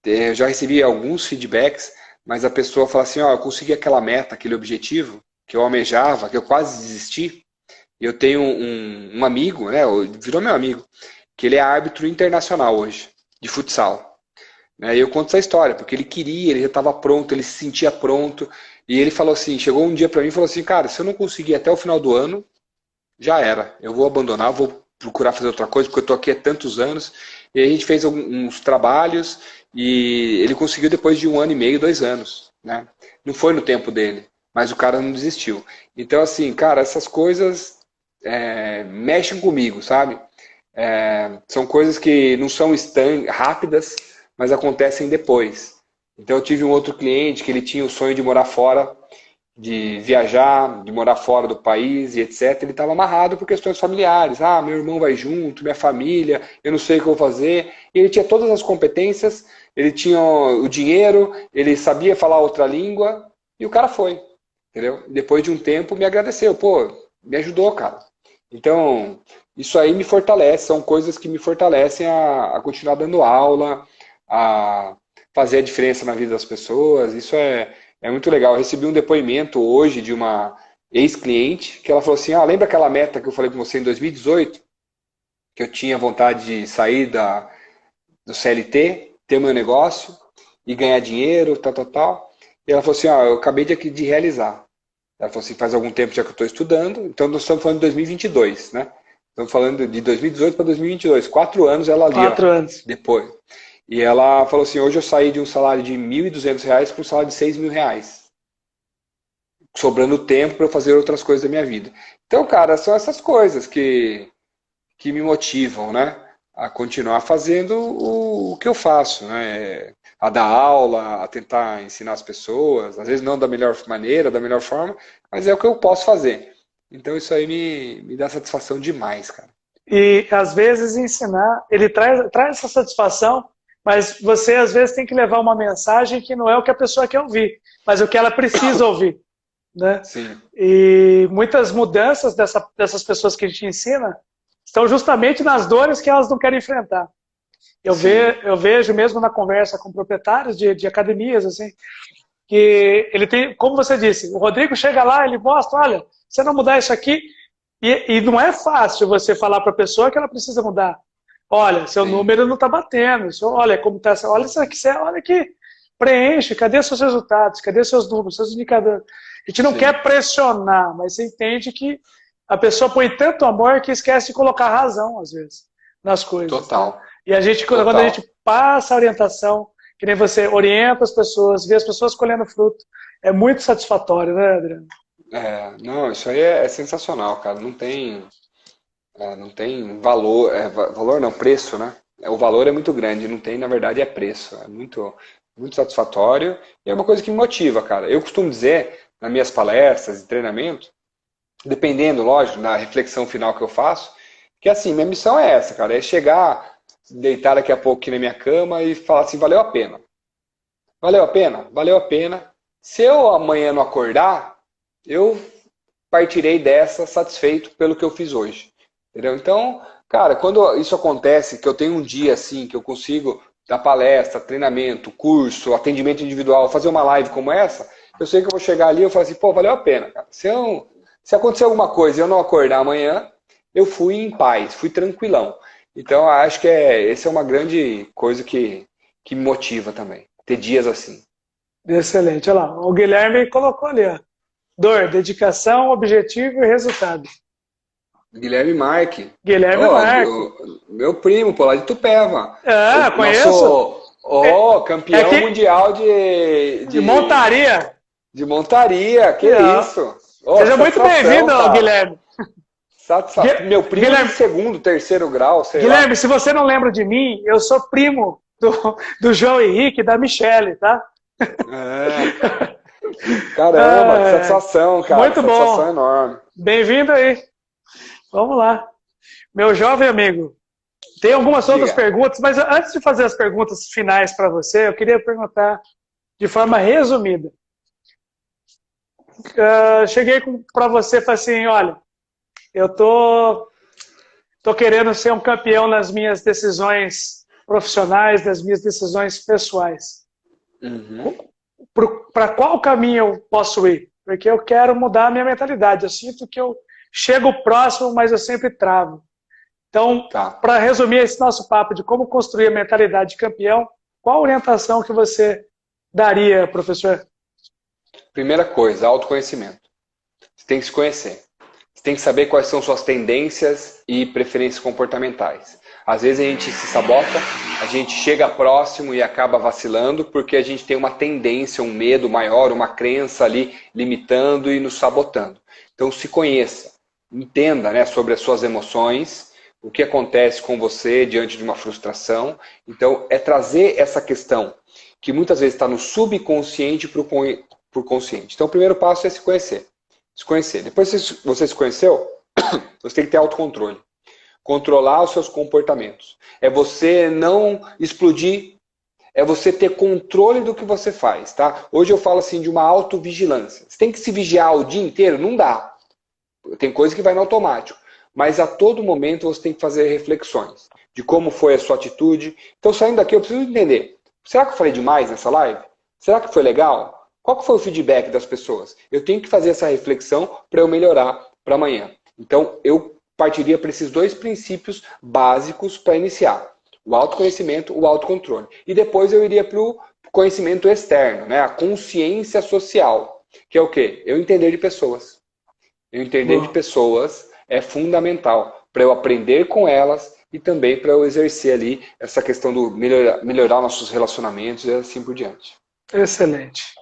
B: Eu já recebi alguns feedbacks, mas a pessoa fala assim, eu consegui aquela meta, aquele objetivo que eu almejava, que eu quase desisti. Eu tenho um amigo, né, virou meu amigo, que ele é árbitro internacional hoje, de futsal. E eu conto essa história, porque ele queria, ele já estava pronto, ele se sentia pronto, e ele falou assim, chegou um dia para mim e falou assim, cara, se eu não conseguir até o final do ano, já era, eu vou abandonar, vou procurar fazer outra coisa, porque eu estou aqui há tantos anos. E a gente fez uns trabalhos, e ele conseguiu depois de 1 ano e meio, 2 anos, né? Não foi no tempo dele, mas o cara não desistiu. Então, assim, cara, essas coisas mexem comigo, sabe? São coisas que não são rápidas, mas acontecem depois. Então, eu tive um outro cliente que ele tinha o sonho de morar fora, de viajar, de morar fora do país e etc. Ele estava amarrado por questões familiares. Ah, meu irmão vai junto, minha família, eu não sei o que eu vou fazer. E ele tinha todas as competências, ele tinha o dinheiro, ele sabia falar outra língua, e o cara foi. Entendeu? Depois de um tempo me agradeceu. Pô, me ajudou, cara. Então, isso aí me fortalece, são coisas que me fortalecem a continuar dando aula, a fazer a diferença na vida das pessoas. Isso é muito legal. Eu recebi um depoimento hoje de uma ex-cliente, que ela falou assim, lembra aquela meta que eu falei com você em 2018? Que eu tinha vontade de sair do CLT, ter meu negócio e ganhar dinheiro, tal, tal, tal. E ela falou assim, eu acabei de realizar. Ela falou assim, faz algum tempo já que eu estou estudando, então nós estamos falando de 2022, né? Estamos falando de 2018 para 2022, 4 anos ela ali,
A: 4 anos.
B: depois. E ela falou assim, hoje eu saí de um salário de R$ 1.200 para um salário de R$ 6.000. Sobrando tempo para eu fazer outras coisas da minha vida. Então, cara, são essas coisas que me motivam, né? A continuar fazendo o que eu faço, né? A dar aula, a tentar ensinar as pessoas, às vezes não da melhor maneira, da melhor forma, mas é o que eu posso fazer. Então isso aí me dá satisfação demais, cara.
A: E às vezes ensinar, ele traz essa satisfação, mas você às vezes tem que levar uma mensagem que não é o que a pessoa quer ouvir, mas o que ela precisa ouvir, né?
B: Sim.
A: E muitas mudanças dessas pessoas que a gente ensina estão justamente nas dores que elas não querem enfrentar. Eu vejo mesmo na conversa com proprietários de academias, assim, que ele tem, como você disse, o Rodrigo chega lá, ele mostra, olha, se não mudar isso aqui, e não é fácil você falar para a pessoa que ela precisa mudar. Olha, seu número não está batendo, olha como está, olha isso aqui, olha aqui, preenche, cadê seus resultados, cadê seus números, seus indicadores. A gente não quer pressionar, mas você entende que a pessoa põe tanto amor que esquece de colocar razão, às vezes, nas coisas.
B: Total.
A: Né? E a gente, quando a gente passa a orientação, que nem você orienta as pessoas, vê as pessoas colhendo fruto, é muito satisfatório, né, Adriano?
B: Não, isso aí é sensacional, cara. Não tem valor, valor não, preço, né? O valor é muito grande, não tem, na verdade, é preço. É muito, muito satisfatório e é uma coisa que me motiva, cara. Eu costumo dizer, nas minhas palestras e treinamento, dependendo, lógico, da reflexão final que eu faço, que assim, minha missão é essa, cara, é chegar, deitar daqui a pouco aqui na minha cama e falar assim, valeu a pena. Valeu a pena? Valeu a pena. Se eu amanhã não acordar, eu partirei dessa satisfeito pelo que eu fiz hoje. Entendeu? Então, cara, quando isso acontece, que eu tenho um dia assim, que eu consigo dar palestra, treinamento, curso, atendimento individual, fazer uma live como essa, eu sei que eu vou chegar ali e eu falo assim, pô, valeu a pena, cara. Se acontecer alguma coisa e eu não acordar amanhã, eu fui em paz, fui tranquilão. Então, acho que essa é uma grande coisa que me motiva também, ter dias assim.
A: Excelente, olha lá, o Guilherme colocou ali, ó. Dor, dedicação, objetivo e resultado.
B: Guilherme Marque.
A: Guilherme Marque.
B: Meu primo, pô, lá de Tupéva.
A: Conheço.
B: Campeão mundial
A: de montaria.
B: De montaria, que isso.
A: Seja muito bem-vindo, Guilherme.
B: Meu primo Guilherme, de segundo, terceiro grau, sei
A: Guilherme,
B: lá.
A: Se você não lembra de mim, eu sou primo do João Henrique e da Michele, tá?
B: Caramba, que satisfação, cara.
A: Muito bom.
B: Satisfação enorme.
A: Bem-vindo aí. Vamos lá. Meu jovem amigo, tem algumas outras perguntas, mas antes de fazer as perguntas finais para você, eu queria perguntar de forma resumida. Cheguei para você e falei assim, olha, eu tô querendo ser um campeão nas minhas decisões profissionais, nas minhas decisões pessoais. Para qual caminho eu posso ir? Porque eu quero mudar a minha mentalidade. Eu sinto que eu chego próximo, mas eu sempre travo. Então,
B: Tá.
A: para resumir esse nosso papo de como construir a mentalidade de campeão, qual a orientação que você daria, professor?
B: Primeira coisa, autoconhecimento. Você tem que se conhecer. Você tem que saber quais são suas tendências e preferências comportamentais. Às vezes a gente se sabota, a gente chega próximo e acaba vacilando porque a gente tem uma tendência, um medo maior, uma crença ali limitando e nos sabotando. Então se conheça, entenda, né, sobre as suas emoções, o que acontece com você diante de uma frustração. Então é trazer essa questão que muitas vezes está no subconsciente para o consciente. Então o primeiro passo é se conhecer. Se conhecer. Depois que você se conheceu, você tem que ter autocontrole. Controlar os seus comportamentos. É você não explodir, é você ter controle do que você faz, tá? Hoje eu falo assim de uma autovigilância. Você tem que se vigiar o dia inteiro? Não dá. Tem coisa que vai no automático. Mas a todo momento você tem que fazer reflexões de como foi a sua atitude. Então saindo daqui eu preciso entender. Será que eu falei demais nessa live? Será que foi legal? Qual que foi o feedback das pessoas? Eu tenho que fazer essa reflexão para eu melhorar para amanhã. Então eu partiria para esses dois princípios básicos para iniciar. O autoconhecimento, o autocontrole. E depois eu iria para o conhecimento externo, né? A consciência social. Que é o quê? Eu entender de pessoas. Eu entender de pessoas é fundamental para eu aprender com elas e também para eu exercer ali essa questão do melhorar nossos relacionamentos e assim por diante.
A: Excelente.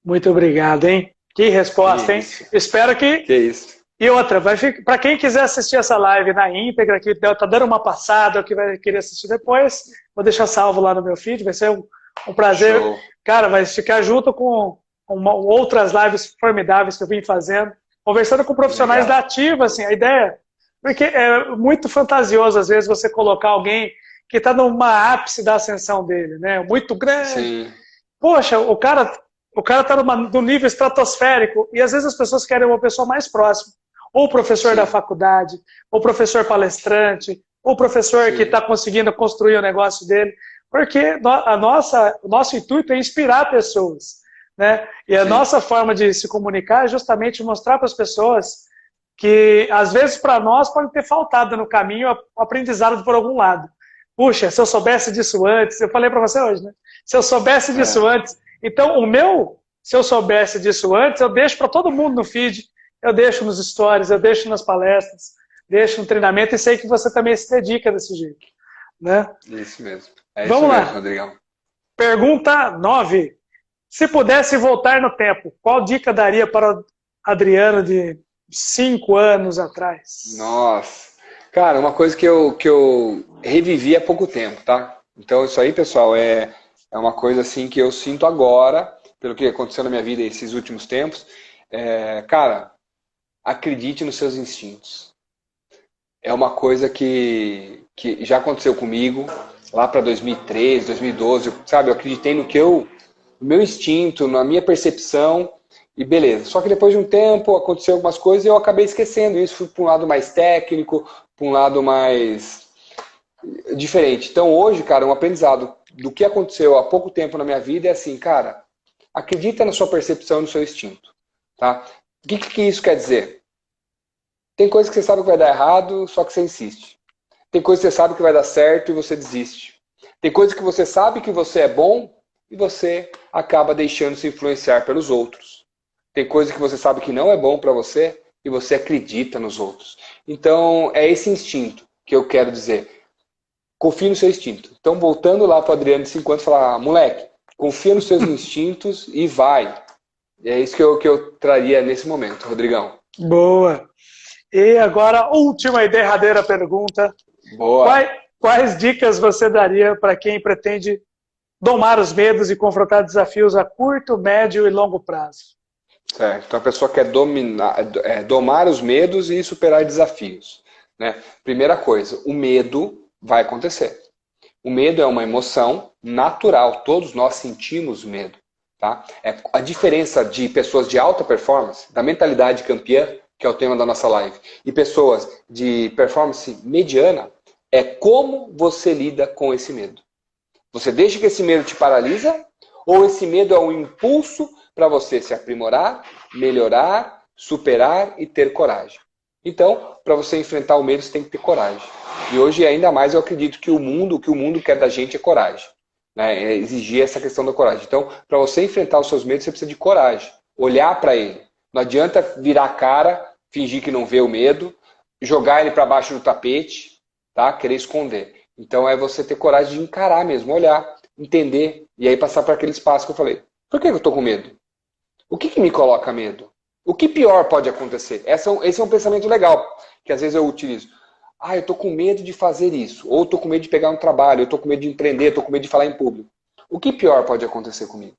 A: Muito obrigado, hein? Que resposta, hein? Espero que...
B: Que isso.
A: E outra, para quem quiser assistir essa live na íntegra, que tá dando uma passada, ou que vai querer assistir depois, vou deixar salvo lá no meu feed, vai ser um prazer.
B: Show.
A: Cara, vai ficar junto com outras lives formidáveis que eu vim fazendo, conversando com profissionais
B: Legal.
A: da ativa, assim, a ideia, porque é muito fantasioso, às vezes, você colocar alguém que está numa ápice da ascensão dele, né? Muito grande.
B: Sim.
A: Poxa, o cara está num nível estratosférico e às vezes as pessoas querem uma pessoa mais próxima. Ou o professor da faculdade, ou o professor palestrante, ou o professor que está conseguindo construir o negócio dele. Porque o nosso intuito é inspirar pessoas. Né? E a nossa forma de se comunicar é justamente mostrar para as pessoas que, às vezes, para nós pode ter faltado no caminho o aprendizado por algum lado. Puxa, se eu soubesse disso antes, eu falei para você hoje, né? Se eu soubesse disso antes. Então, se eu soubesse disso antes, eu deixo para todo mundo no feed, eu deixo nos stories, eu deixo nas palestras, deixo no treinamento e sei que você também se dedica desse jeito. Né?
B: Isso mesmo. É
A: Vamos
B: isso
A: lá.
B: mesmo, Rodrigão.
A: Pergunta 9. Se pudesse voltar no tempo, qual dica daria para o Adriano de 5 anos atrás?
B: Nossa. Cara, uma coisa que eu revivi há pouco tempo, tá? Então isso aí, pessoal, é uma coisa assim que eu sinto agora, pelo que aconteceu na minha vida esses últimos tempos. Cara, acredite nos seus instintos. É uma coisa que já aconteceu comigo lá para 2013, 2012, sabe? Eu acreditei no meu instinto, na minha percepção e beleza. Só que depois de um tempo aconteceu algumas coisas e eu acabei esquecendo isso. Fui para um lado mais técnico, para um lado mais diferente. Então hoje, cara, um aprendizado do que aconteceu há pouco tempo na minha vida é assim, cara, acredita na sua percepção e no seu instinto. Tá? O que isso quer dizer? Tem coisa que você sabe que vai dar errado, só que você insiste. Tem coisa que você sabe que vai dar certo e você desiste. Tem coisa que você sabe que você é bom e você acaba deixando se influenciar pelos outros. Tem coisa que você sabe que não é bom para você e você acredita nos outros. Então, é esse instinto que eu quero dizer. Confie no seu instinto. Então, voltando lá para o Adriano de 5 anos, falar, moleque, confia nos seus instintos e vai. É isso que eu traria nesse momento, Rodrigão.
A: Boa. E agora, última e derradeira pergunta.
B: Boa.
A: Quais dicas você daria para quem pretende domar os medos e confrontar desafios a curto, médio e longo prazo?
B: Certo. Então a pessoa quer domar os medos e superar desafios. Né? Primeira coisa, o medo vai acontecer. O medo é uma emoção natural, todos nós sentimos medo. Tá? A diferença de pessoas de alta performance, da mentalidade campeã, que é o tema da nossa live, e pessoas de performance mediana, é como você lida com esse medo. Você deixa que esse medo te paralisa, ou esse medo é um impulso para você se aprimorar, melhorar, superar e ter coragem. Então, para você enfrentar o medo, você tem que ter coragem. E hoje, ainda mais, eu acredito que o que o mundo quer da gente é coragem. Né? É exigir essa questão da coragem. Então, para você enfrentar os seus medos, você precisa de coragem. Olhar para ele. Não adianta virar a cara, fingir que não vê o medo, jogar ele para baixo do tapete, tá? Querer esconder. Então, é você ter coragem de encarar mesmo, olhar, entender, e aí passar para aquele espaço que eu falei. Por que eu estou com medo? O que me coloca medo? O que pior pode acontecer? Esse é um pensamento legal, que às vezes eu utilizo. Eu estou com medo de fazer isso. Ou estou com medo de pegar um trabalho. Eu estou com medo de empreender. Estou com medo de falar em público. O que pior pode acontecer comigo?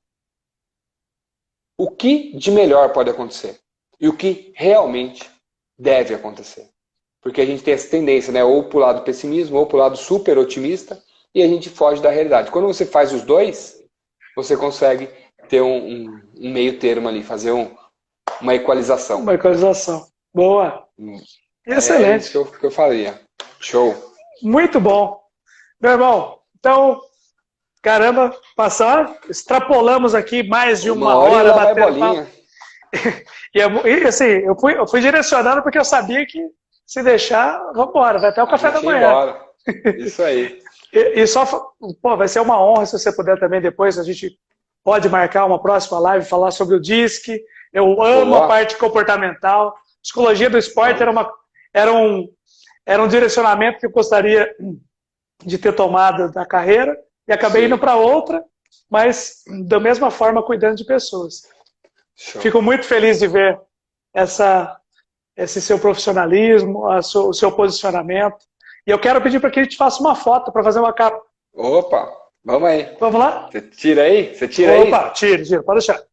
B: O que de melhor pode acontecer? E o que realmente deve acontecer? Porque a gente tem essa tendência, né? Ou para o lado pessimismo, ou para o lado super otimista. E a gente foge da realidade. Quando você faz os dois, você consegue ter um meio termo ali. Fazer uma equalização.
A: Uma equalização. Boa. Excelente.
B: É isso que eu faria. Show.
A: Muito bom. Meu irmão, então, caramba, extrapolamos aqui mais de uma hora batendo papo. E assim, eu fui direcionado porque eu sabia que se deixar, vamos embora, vai até o café da manhã.
B: Embora. Isso aí.
A: E só, vai ser uma honra se você puder também depois, a gente pode marcar uma próxima live, falar sobre o DISC. Eu amo a parte comportamental. Psicologia do esporte era um direcionamento que eu gostaria de ter tomado da carreira e acabei indo para outra, mas da mesma forma cuidando de pessoas. Show. Fico muito feliz de ver esse seu profissionalismo, o seu posicionamento. E eu quero pedir para que a gente faça uma foto para fazer uma capa.
B: Opa, vamos aí.
A: Vamos lá?
B: Você tira aí? Aí?
A: Opa, tira, pode deixar.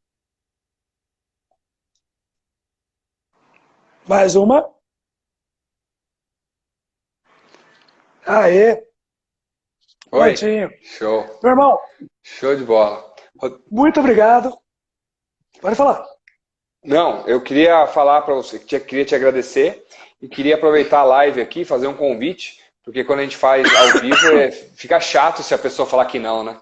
A: Mais uma. Aê.
B: Oi.
A: Prontinho.
B: Show.
A: Meu irmão.
B: Show de bola.
A: Muito obrigado. Pode falar.
B: Não, eu queria falar para você, queria te agradecer e queria aproveitar a live aqui, fazer um convite, porque quando a gente faz ao vivo, fica chato se a pessoa falar que não, né?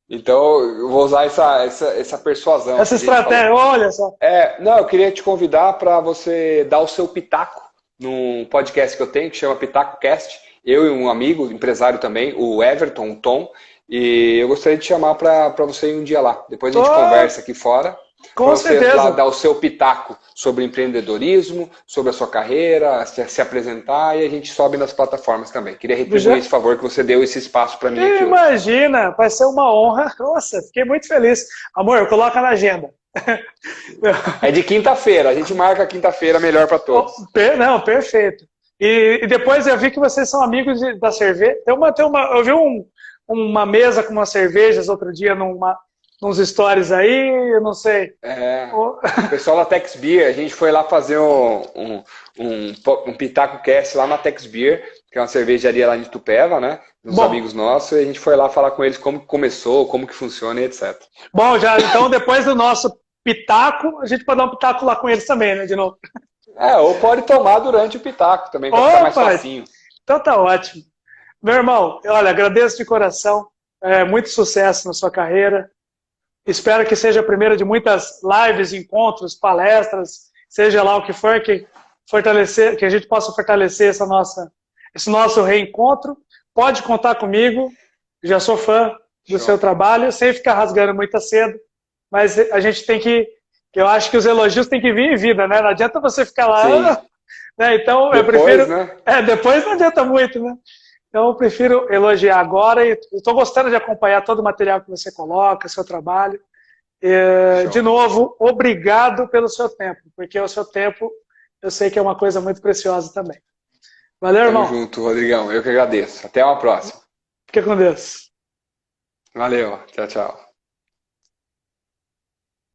B: Então, eu vou usar essa persuasão.
A: Essa estratégia, olha só.
B: Não, eu queria te convidar para você dar o seu pitaco num podcast que eu tenho, que chama Pitaco Cast. Eu e um amigo, empresário também, o Everton, o Tom. E eu gostaria de chamar para você ir um dia lá. Depois a gente conversa aqui fora.
A: Com certeza.
B: Você lá dar o seu pitaco sobre empreendedorismo, sobre a sua carreira, se apresentar, e a gente sobe nas plataformas também. Queria retribuir esse favor que você deu esse espaço para mim aqui.
A: Imagina, vai ser uma honra. Nossa, fiquei muito feliz. Amor, coloca na agenda.
B: É de quinta-feira, a gente marca quinta-feira melhor para todos.
A: Não, perfeito. E depois eu vi que vocês são amigos da cerveja. Eu vi uma mesa com umas cervejas outro dia nos stories aí, eu não sei.
B: O pessoal da Tex Beer, a gente foi lá fazer um Pitaco Cast lá na Tex Beer, que é uma cervejaria lá de Itupeva, né? Uns amigos nossos, e a gente foi lá falar com eles como que começou, como que funciona e etc.
A: Bom, então depois do nosso Pitaco, a gente pode dar um Pitaco lá com eles também, né, de novo.
B: Ou pode tomar durante o Pitaco também, para ficar mais facinho.
A: Então tá ótimo. Meu irmão, olha, agradeço de coração, muito sucesso na sua carreira. Espero que seja a primeira de muitas lives, encontros, palestras, seja lá o que for, que a gente possa fortalecer esse nosso reencontro. Pode contar comigo, já sou fã do seu trabalho, sem ficar rasgando muito cedo, mas a gente tem que, eu acho que os elogios têm que vir em vida, né? Não adianta você ficar lá, né? Então depois, eu prefiro... Né? Depois não adianta muito, né? Então eu prefiro elogiar agora e estou gostando de acompanhar todo o material que você coloca, seu trabalho. De novo, obrigado pelo seu tempo, porque o seu tempo eu sei que é uma coisa muito preciosa também. Valeu, irmão.
B: Tamo junto, Rodrigão. Eu que agradeço. Até uma próxima.
A: Fica com Deus.
B: Valeu. Tchau, tchau.